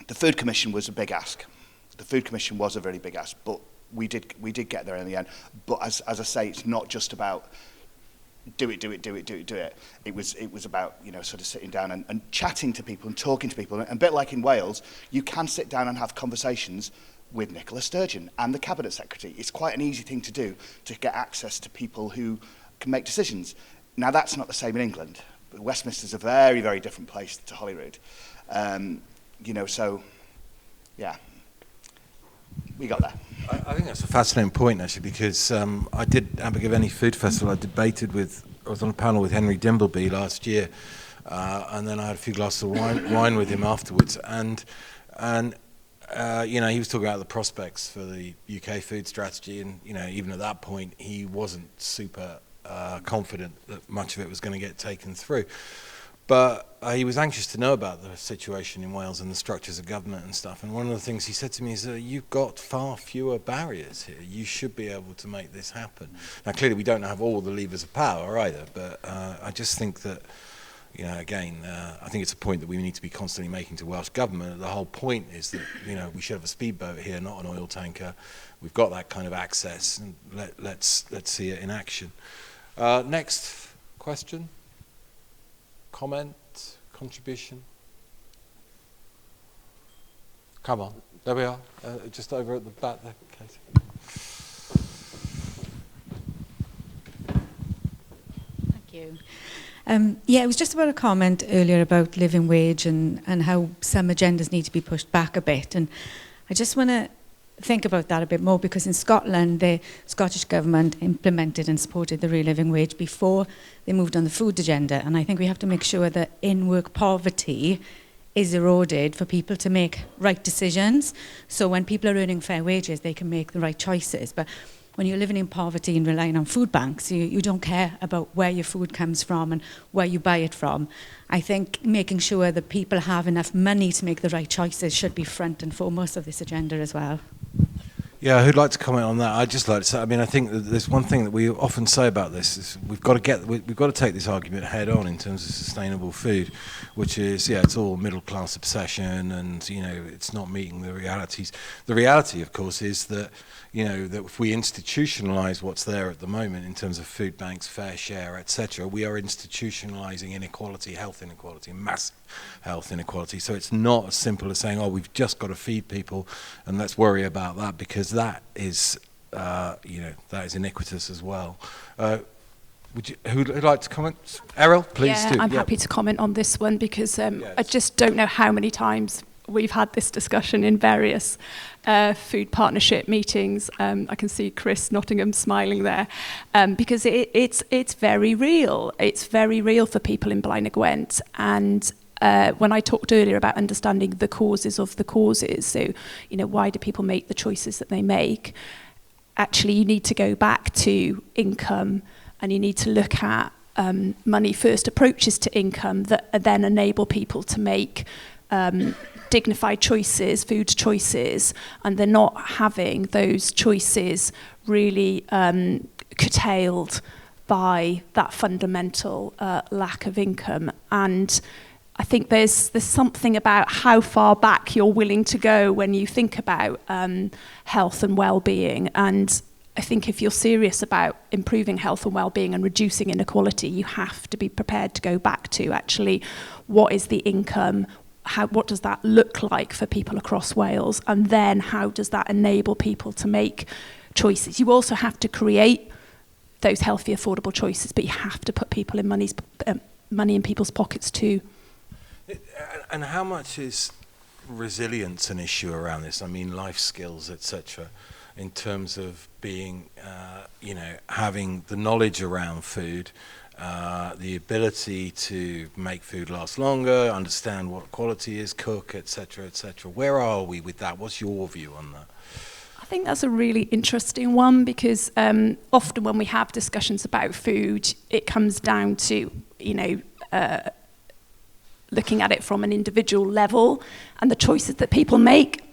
the Food Commission was a big ask. The Food Commission was a very big ask, but we did get there in the end. But as I say, it's not just about do it. It was about sort of sitting down and chatting to people and talking to people. And a bit like in Wales, you can sit down and have conversations with Nicola Sturgeon and the Cabinet Secretary. It's quite an easy thing to do, to get access to people who can make decisions. Now, that's not the same in England. But Westminster's a very, very different place to Holyrood. So, yeah, we got there. I think that's a fascinating point, actually, because I did Abergavenny Food Festival. I was on a panel with Henry Dimbleby last year, and then I had a few glasses of wine with him afterwards. And he was talking about the prospects for the UK food strategy, and even at that point, he wasn't super confident that much of it was going to get taken through. But he was anxious to know about the situation in Wales and the structures of government and stuff. And one of the things he said to me is, you've got far fewer barriers here. You should be able to make this happen. Now, clearly, we don't have all the levers of power either, but I just think that, again, I think it's a point that we need to be constantly making to Welsh Government. The whole point is that, we should have a speedboat here, not an oil tanker. We've got that kind of access, and let's see it in action. Next question. Comment, contribution? Come on, there we are, just over at the back there, Katie. Thank you. It was just about a comment earlier about living wage and how some agendas need to be pushed back a bit. And I just want to think about that a bit more, because in Scotland, the Scottish Government implemented and supported the real living wage before they moved on the food agenda. And I think we have to make sure that in-work poverty is eroded for people to make right decisions. So when people are earning fair wages, they can make the right choices. But when you're living in poverty and relying on food banks, you don't care about where your food comes from and where you buy it from. I think making sure that people have enough money to make the right choices should be front and foremost of this agenda as well. Yeah, who'd like to comment on that? I'd just like to say, I mean, I think that there's one thing that we often say about this is we've got to take this argument head on in terms of sustainable food, which is, yeah, it's all middle class obsession, and you know, it's not meeting the realities. The reality, of course, is that, you know, that if we institutionalise what's there at the moment in terms of food banks, fair share, etc., we are institutionalising inequality, health inequality, massive health inequality. So it's not as simple as saying, oh, we've just got to feed people and let's worry about that, because that is, you know, that is iniquitous as well. Who'd like to comment? Eryl, please do. I'm happy to comment on this one because I just don't know how many times we've had this discussion in various food partnership meetings. I can see Chris Nottingham smiling there because it's very real. It's very real for people in Blaenau Gwent. And when I talked earlier about understanding the causes of the causes, so, you know, why do people make the choices that they make? Actually, you need to go back to income, and you need to look at money first approaches to income that then enable people to make dignified choices, food choices, and they're not having those choices really curtailed by that fundamental lack of income. And I think there's something about how far back you're willing to go when you think about health and well-being. And I think if you're serious about improving health and well-being and reducing inequality, you have to be prepared to go back to actually what is the income, what does that look like for people across Wales, and then how does that enable people to make choices. You also have to create those healthy, affordable choices, but you have to put people in money in people's pockets too. And how much is resilience an issue around this? I mean, life skills, etc., in terms of being, you know, having the knowledge around food, the ability to make food last longer, understand what quality is, cook, etc., etc. Where are we with that? What's your view on that? I think that's a really interesting one because often when we have discussions about food, it comes down to, you know, looking at it from an individual level and the choices that people make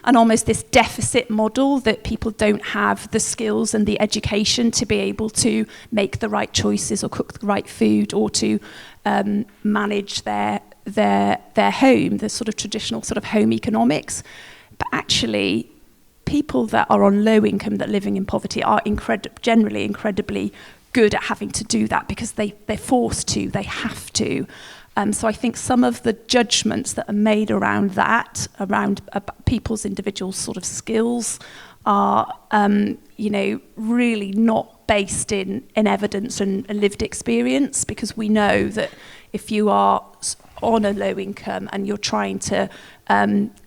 and almost this deficit model that people don't have the skills and the education to be able to make the right choices or cook the right food or to manage their home, the sort of traditional sort of home economics. But actually, people that are on low income, that living in poverty, are generally incredibly good at having to do that because they're forced to, they have to. So I think some of the judgments that are made around that, around people's individual sort of skills, are, you know, really not based in evidence and lived experience, because we know that if you are on a low income and you're trying to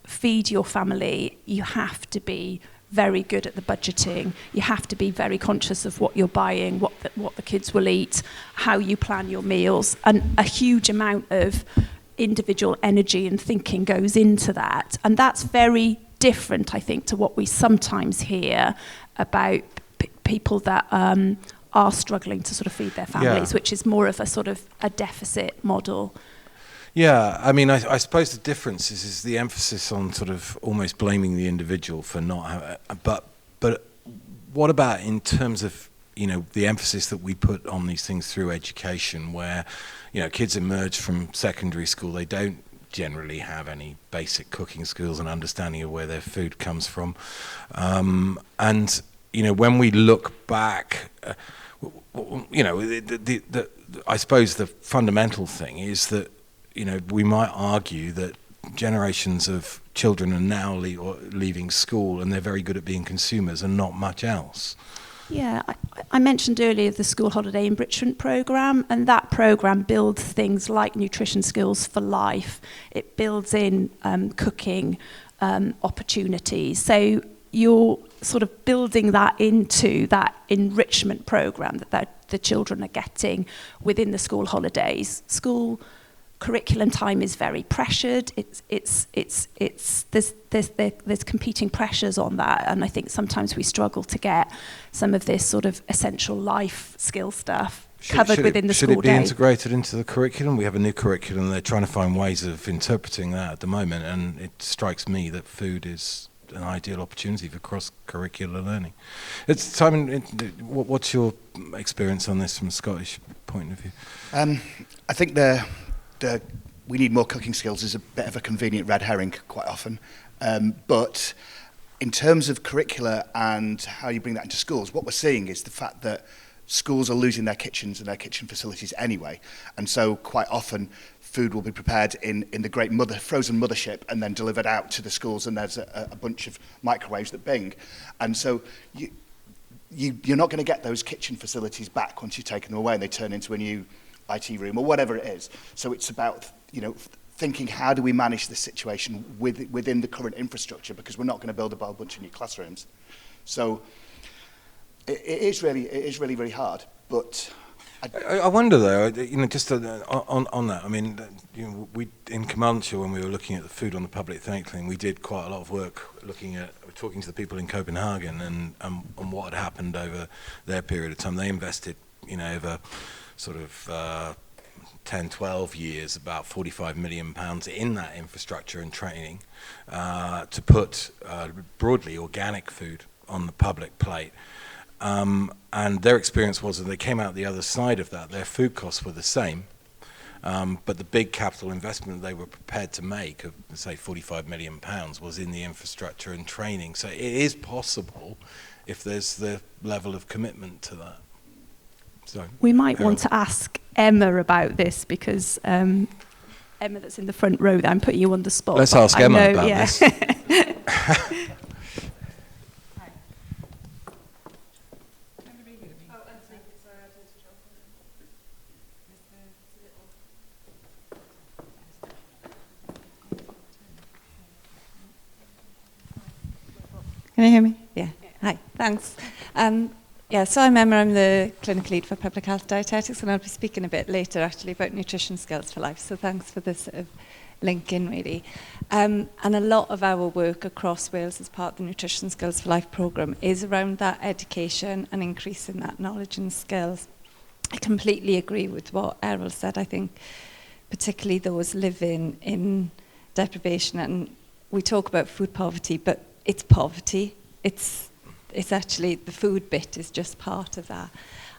feed your family, you have to be very good at the budgeting. You have to be very conscious of what you're buying, what the kids will eat, how you plan your meals, and a huge amount of individual energy and thinking goes into that. And that's very different, I think, to what we sometimes hear about people that are struggling to sort of feed their families, which is more of a sort of a deficit model. Yeah, I mean, I suppose the difference is the emphasis on sort of almost blaming the individual for not having, but what about in terms of, you know, the emphasis that we put on these things through education, where, you know, kids emerge from secondary school, they don't generally have any basic cooking skills and understanding of where their food comes from, and, you know, when we look back, you know, I suppose the fundamental thing is that, you know, we might argue that generations of children are now leaving school and they're very good at being consumers and not much else. Yeah, I mentioned earlier the school holiday enrichment programme, and that programme builds things like nutrition skills for life. It builds in cooking opportunities. So you're sort of building that into that enrichment programme that the children are getting within the school holidays. School curriculum time is very pressured. There's competing pressures on that, and I think sometimes we struggle to get some of this sort of essential life skill stuff covered within the school day. Should it be integrated into the curriculum? We have a new curriculum. They're trying to find ways of interpreting that at the moment, and it strikes me that food is an ideal opportunity for cross-curricular learning. Simon, what's your experience on this from a Scottish point of view? I think we need more cooking skills is a bit of a convenient red herring quite often. But in terms of curricula and how you bring that into schools, what we're seeing is the fact that schools are losing their kitchens and their kitchen facilities anyway. And so quite often food will be prepared in the great frozen mothership and then delivered out to the schools, and there's a bunch of microwaves that bing. And so you're not going to get those kitchen facilities back once you've taken them away and they turn into a new IT room or whatever it is. So it's about, thinking how do we manage this situation within the current infrastructure, because we're not going to build a whole bunch of new classrooms. So it is really hard, but I wonder though, just on that. I mean, we in Carmarthenshire, when we were looking at the food on the public thing, we did quite a lot of work talking to the people in Copenhagen and what had happened over their period of time. They invested, over sort of 10, 12 years, about £45 million in that infrastructure and training to put broadly organic food on the public plate. And their experience was that they came out the other side of that. Their food costs were the same, but the big capital investment they were prepared to make of, say, £45 million was in the infrastructure and training. So it is possible if there's the level of commitment to that. So, we might Eryl. want to ask Emma about this, because Emma that's in the front row, I'm putting you on the spot. Let's ask Emma about this. Can you hear me? Yeah. Hi, thanks. So I'm Emma, I'm the clinical lead for public health dietetics, and I'll be speaking a bit later actually about nutrition skills for life, so thanks for this sort of link in really. And a lot of our work across Wales as part of the Nutrition Skills for Life programme is around that education and increasing that knowledge and skills. I completely agree with what Eryl said. I think particularly those living in deprivation, and we talk about food poverty, but it's poverty. It's actually, the food bit is just part of that.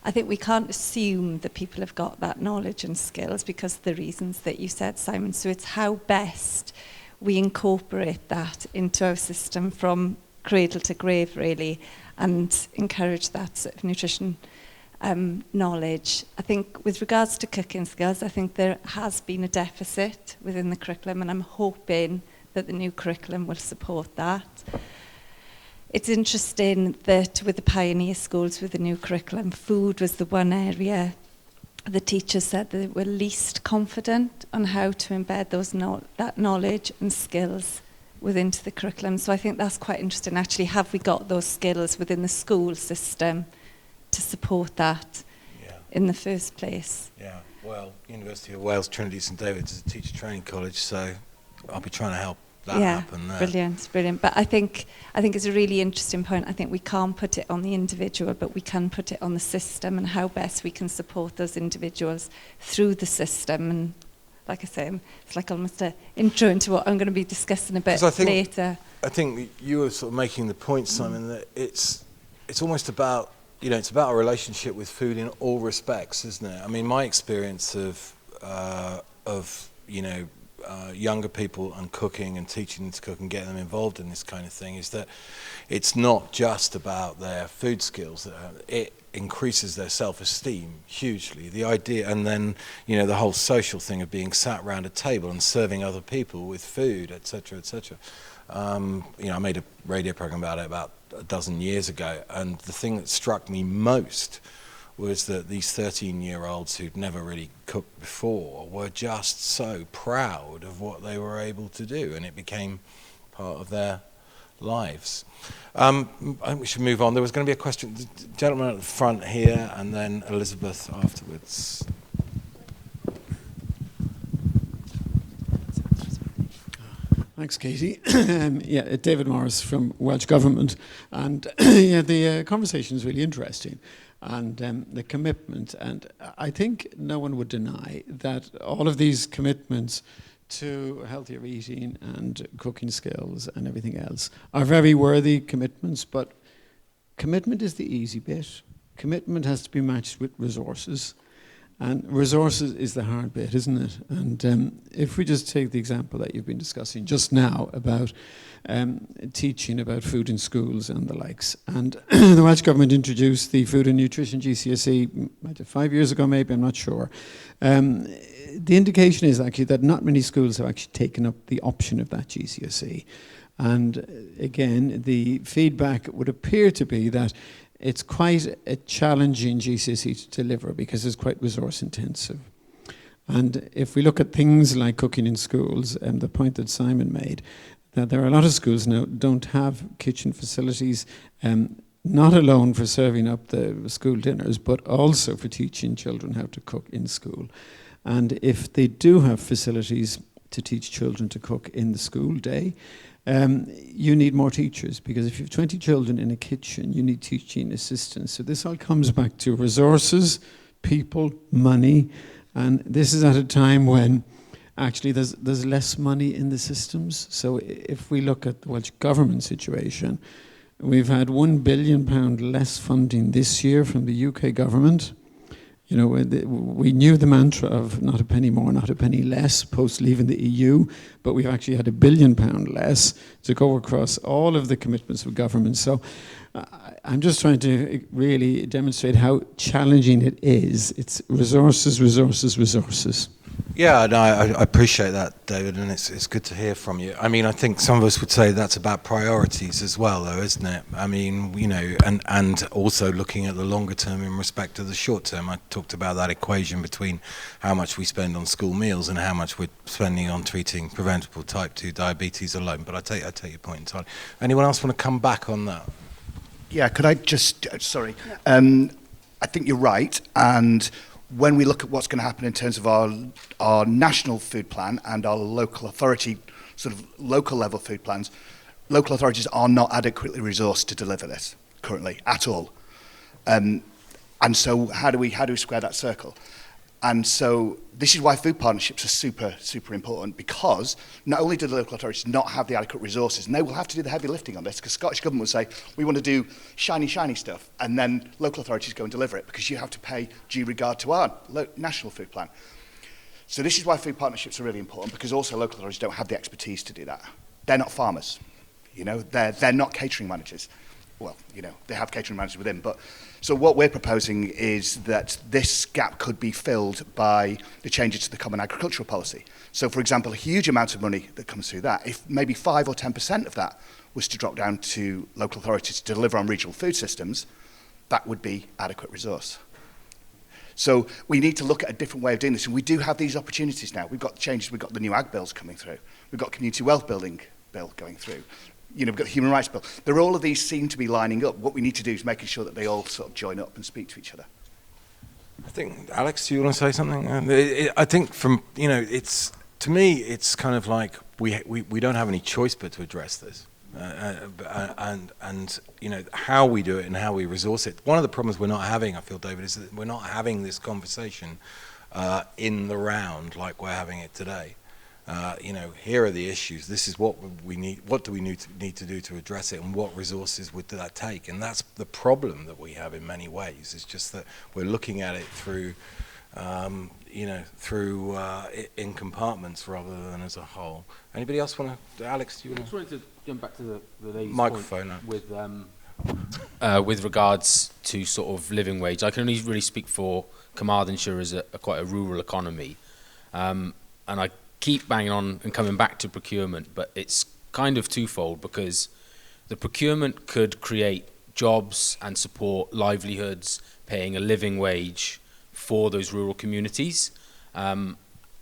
I think we can't assume that people have got that knowledge and skills because of the reasons that you said, Simon. So it's how best we incorporate that into our system from cradle to grave, really, and encourage that sort of nutrition knowledge. I think with regards to cooking skills, I think there has been a deficit within the curriculum, and I'm hoping that the new curriculum will support that. It's interesting that with the pioneer schools with the new curriculum, food was the one area the teachers said they were least confident on how to embed that knowledge and skills within the curriculum. So I think that's quite interesting. Actually, have we got those skills within the school system to support that in the first place? Yeah, well, University of Wales, Trinity St David's is a teacher training college, so I'll be trying to help that happen there. Brilliant. But I think it's a really interesting point. I think we can't put it on the individual, but we can put it on the system and how best we can support those individuals through the system. And like I say, it's like almost an intro into what I'm going to be discussing a bit later. I think you were sort of making the point, Simon, that it's almost about, it's about a relationship with food in all respects, isn't it? I mean, my experience of younger people and cooking and teaching them to cook and getting them involved in this kind of thing is that it's not just about their food skills. It increases their self-esteem hugely. The idea, and then the whole social thing of being sat around a table and serving other people with food, etc., etc. I made a radio program about it about a dozen years ago, and the thing that struck me most was that these 13-year-olds who'd never really cooked before were just so proud of what they were able to do, and it became part of their lives. I think we should move on. There was going to be a question. The gentleman at the front here, and then Elizabeth afterwards. Thanks, Katie. David Morris from Welsh Government. And the conversation is really interesting. And the commitment. And I think no one would deny that all of these commitments to healthier eating and cooking skills and everything else are very worthy commitments. But commitment is the easy bit. Commitment has to be matched with resources. And resources is the hard bit, isn't it? And if we just take the example that you've been discussing just now about teaching about food in schools and the likes. And the Welsh Government introduced the Food and Nutrition GCSE 5 years ago, maybe, I'm not sure. The indication is actually that not many schools have actually taken up the option of that GCSE. And again, the feedback would appear to be that it's quite a challenging GCSE to deliver because it's quite resource intensive. And if we look at things like cooking in schools, the point that Simon made, that there are a lot of schools now don't have kitchen facilities, not alone for serving up the school dinners, but also for teaching children how to cook in school. And if they do have facilities to teach children to cook in the school day, you need more teachers, because if you have 20 children in a kitchen, you need teaching assistants. So this all comes back to resources, people, money, and this is at a time when actually there's less money in the systems. So if we look at the Welsh Government situation, we've had £1 billion less funding this year from the UK government. You know, we knew the mantra of not a penny more, not a penny less post leaving the EU, but we've actually had £1 billion less to go across all of the commitments of government. So I'm just trying to really demonstrate how challenging it is. It's resources, resources, resources. Yeah, no, I appreciate that, David, and it's good to hear from you. I mean, I think some of us would say that's about priorities as well, though, isn't it? I mean, you know, and also looking at the longer term in respect to the short term. I talked about that equation between how much we spend on school meals and how much we're spending on treating preventable type 2 diabetes alone. But I take your point entirely. Anyone else want to come back on that? Yeah, could I just, sorry. Yeah. I think you're right, and when we look at what's going to happen in terms of our national food plan and our local authority, sort of local level food plans, local authorities are not adequately resourced to deliver this currently at all. And so how do we square that circle? And so this is why food partnerships are super, super important, because not only do the local authorities not have the adequate resources, and they will have to do the heavy lifting on this, because Scottish Government will say, we want to do shiny, shiny stuff, and then local authorities go and deliver it, because you have to pay due regard to our national food plan. So this is why food partnerships are really important, because also local authorities don't have the expertise to do that. They're not farmers, you know, they're not catering managers. Well, you know, they have catering managers within, but so what we're proposing is that this gap could be filled by the changes to the Common Agricultural Policy. So, for example, a huge amount of money that comes through that, if maybe 5 or 10% of that was to drop down to local authorities to deliver on regional food systems, that would be adequate resource. So we need to look at a different way of doing this, and we do have these opportunities now. We've got changes, we've got the new ag bills coming through, we've got community wealth building bill going through. You know, we've got the human rights bill. All of these seem to be lining up. What we need to do is making sure that they all sort of join up and speak to each other. I think, Alex, do you want to say something? I think from, you know, it's, to me, it's kind of like we don't have any choice but to address this. And you know, how we do it and how we resource it. One of the problems we're not having, I feel, David, is that we're not having this conversation in the round like we're having it today. You know, here are the issues. This is what we need. What do we need to do to address it, and what resources would that take? And that's the problem that we have in many ways. It's just that we're looking at it through, you know, through in compartments rather than as a whole. Anybody else want to? Alex, do you want to? I just wanted to jump back to the lady's microphone point with regards to sort of living wage. I can only really speak for Carmarthenshire as quite a rural economy, and I keep banging on and coming back to procurement, but it's kind of twofold, because the procurement could create jobs and support livelihoods, paying a living wage for those rural communities, and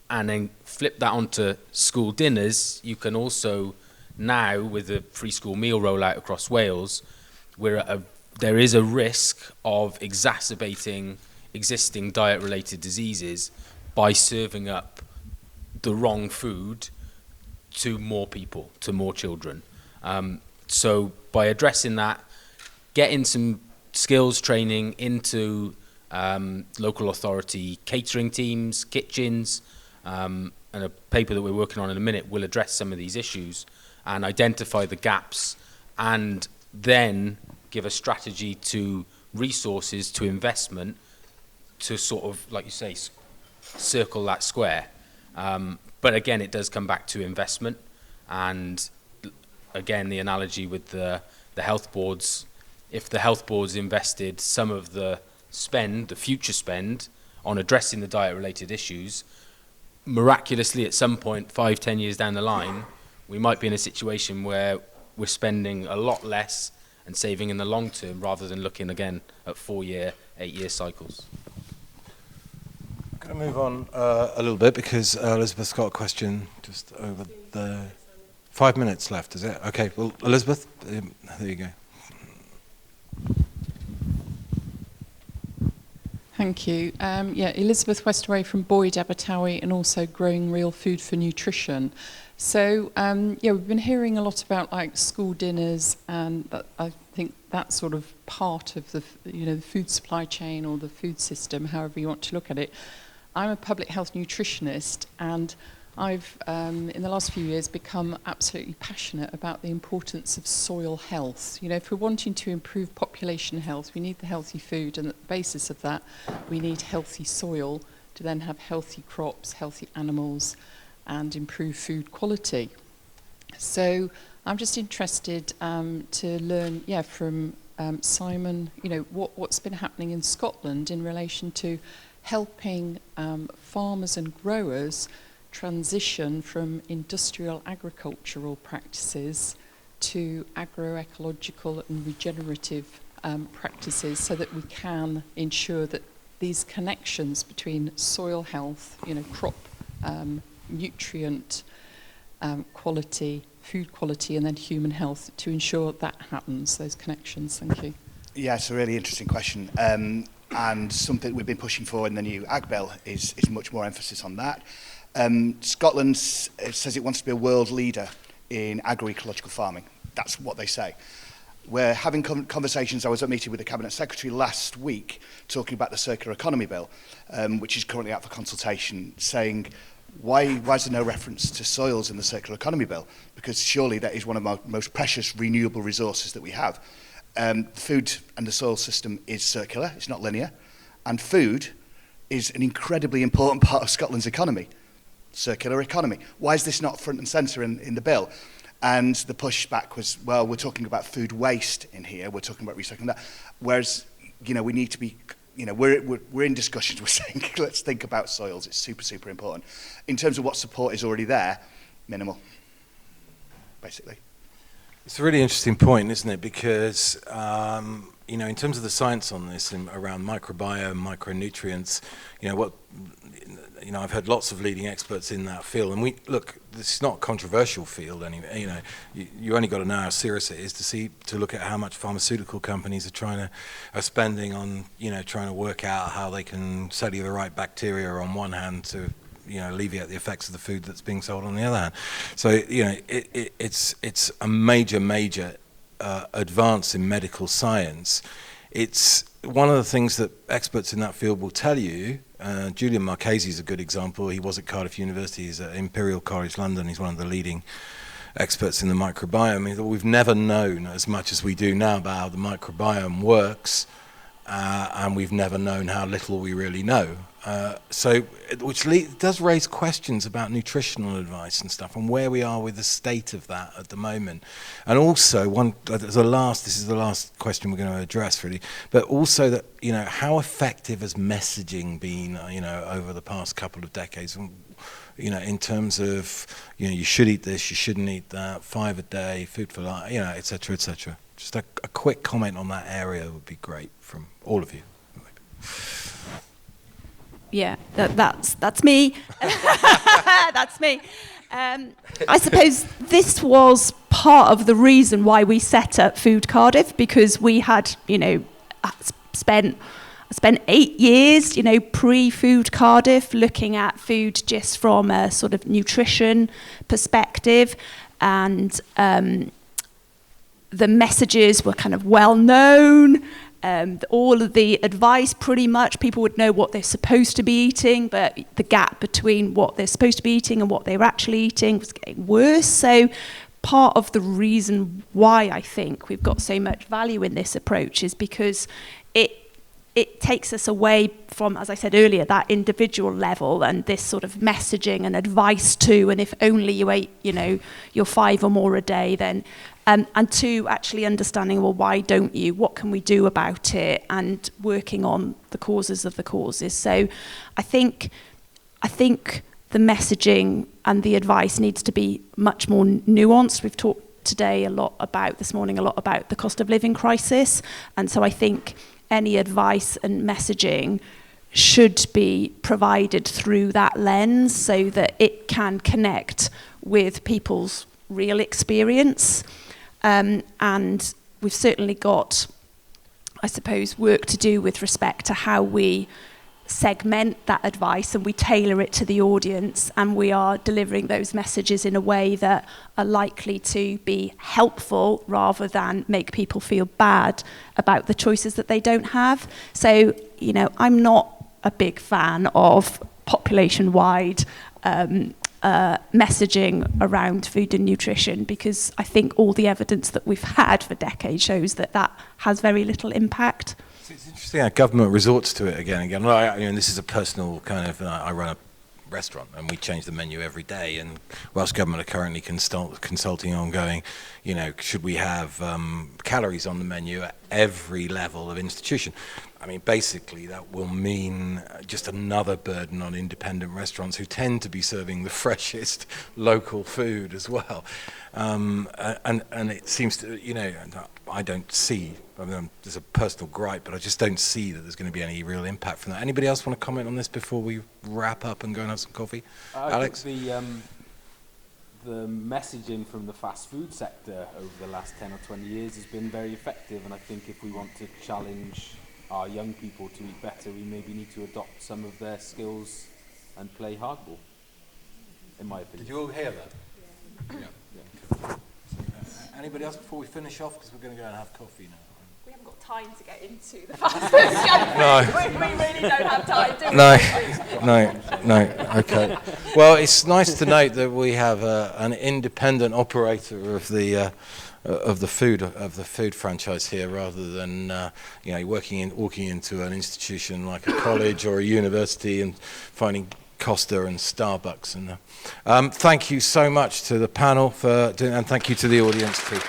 then flip that onto school dinners. You can also now, with the free school meal rollout across Wales, there is a risk of exacerbating existing diet-related diseases by serving up the wrong food to more people, to more children. So by addressing that, getting some skills training into local authority catering teams, kitchens, and a paper that we're working on in a minute will address some of these issues and identify the gaps, and then give a strategy to resources, to investment, to sort of, like you say, circle that square. But again, it does come back to investment, and again, the analogy with the health boards, if the health boards invested some of the spend, the future spend, on addressing the diet-related issues, miraculously at some point, 5-10 years down the line, we might be in a situation where we're spending a lot less and saving in the long term rather than looking again at 4-year, 8-year cycles. I'm going to move on a little bit because Elizabeth's got a question just over there. 5 minutes left, is it? Okay, well, Elizabeth, there you go. Thank you. Elizabeth Westaway from Bwyd, Abertawe, and also growing real food for nutrition. So, we've been hearing a lot about like school dinners, and I think that's sort of part of the food supply chain or the food system, however you want to look at it. I'm a public health nutritionist, and I've, in the last few years, become absolutely passionate about the importance of soil health. You know, if we're wanting to improve population health, we need the healthy food, and at the basis of that, we need healthy soil to then have healthy crops, healthy animals, and improve food quality. So I'm just interested to learn, from Simon, what's been happening in Scotland in relation to helping farmers and growers transition from industrial agricultural practices to agroecological and regenerative practices, so that we can ensure that these connections between soil health, crop nutrient quality, food quality, and then human health, to ensure that happens, those connections. Thank you. Yeah, it's a really interesting question, and something we've been pushing for in the new Ag Bill is much more emphasis on that. Scotland says it wants to be a world leader in agroecological farming. That's what they say. We're having conversations. I was at a meeting with the Cabinet Secretary last week talking about the Circular Economy Bill, which is currently out for consultation, saying, why is there no reference to soils in the Circular Economy Bill? Because surely that is one of our most precious renewable resources that we have. Food and the soil system is circular, it's not linear, and food is an incredibly important part of Scotland's economy. Circular economy. Why is this not front and centre in the bill? And the pushback was, well, we're talking about food waste in here, we're talking about recycling that. Whereas, we need to be, we're in discussions, we're saying, let's think about soils, it's super, super important. In terms of what support is already there, minimal, basically. It's a really interesting point, isn't it? Because, in terms of the science on this and around microbiome, micronutrients, I've heard lots of leading experts in that field, and this is not a controversial field anyway. You only got to know how serious it is to look at how much pharmaceutical companies are spending on, trying to work out how they can study the right bacteria on one hand to, alleviate the effects of the food that's being sold on the other hand. So, it's a major advance in medical science. It's one of the things that experts in that field will tell you. Julian Marchese is a good example. He was at Cardiff University. He's at Imperial College London. He's one of the leading experts in the microbiome. We've never known as much as we do now about how the microbiome works, and we've never known how little we really know. Which does raise questions about nutritional advice and stuff, and where we are with the state of that at the moment. And also, this is the last question we're going to address, really, but also that, how effective has messaging been, over the past couple of decades, and, in terms of, you should eat this, you shouldn't eat that, 5 a day, food for life, et cetera, et cetera. Just a quick comment on that area would be great from all of you. Yeah, that's me. That's me. I suppose this was part of the reason why we set up Food Cardiff, because we had, spent spent 8 years, pre-Food Cardiff, looking at food just from a sort of nutrition perspective, and the messages were kind of well known. All of the advice, pretty much, people would know what they're supposed to be eating, but the gap between what they're supposed to be eating and what they were actually eating was getting worse. So part of the reason why I think we've got so much value in this approach is because it takes us away from, as I said earlier, that individual level and this sort of messaging and advice to, and if only you ate, your 5 or more a day, then, and to actually understanding, well, why don't you? What can we do about it? And working on the causes of the causes. So I think the messaging and the advice needs to be much more nuanced. We've talked this morning a lot about the cost of living crisis. And so I think any advice and messaging should be provided through that lens so that it can connect with people's real experience. And we've certainly got, I suppose, work to do with respect to how we segment that advice and we tailor it to the audience, and we are delivering those messages in a way that are likely to be helpful rather than make people feel bad about the choices that they don't have. So, I'm not a big fan of population-wide messaging around food and nutrition, because I think all the evidence that we've had for decades shows that has very little impact. It's interesting how government resorts to it again and again. Well, this is a personal kind of, I run a restaurant and we change the menu every day, and whilst government are currently consulting on going, should we have calories on the menu at every level of institution? Basically that will mean just another burden on independent restaurants who tend to be serving the freshest local food as well. And it seems to, I don't see, there's a personal gripe, but I just don't see that there's going to be any real impact from that. Anybody else want to comment on this before we wrap up and go and have some coffee? Alex? I think the messaging from the fast food sector over the last 10 or 20 years has been very effective, and I think if we want to challenge our young people to eat better, we maybe need to adopt some of their skills and play hardball, in my opinion. Did you all hear that? Yeah. Anybody else before we finish off? Because we're going to go and have coffee now. We haven't got time to get into the fast food. No. We really don't have time, do we? No. Okay. Well, it's nice to note that we have an independent operator of the food franchise here, rather than walking into an institution like a college or a university and finding Costa and Starbucks. And thank you so much to the panel and thank you to the audience too.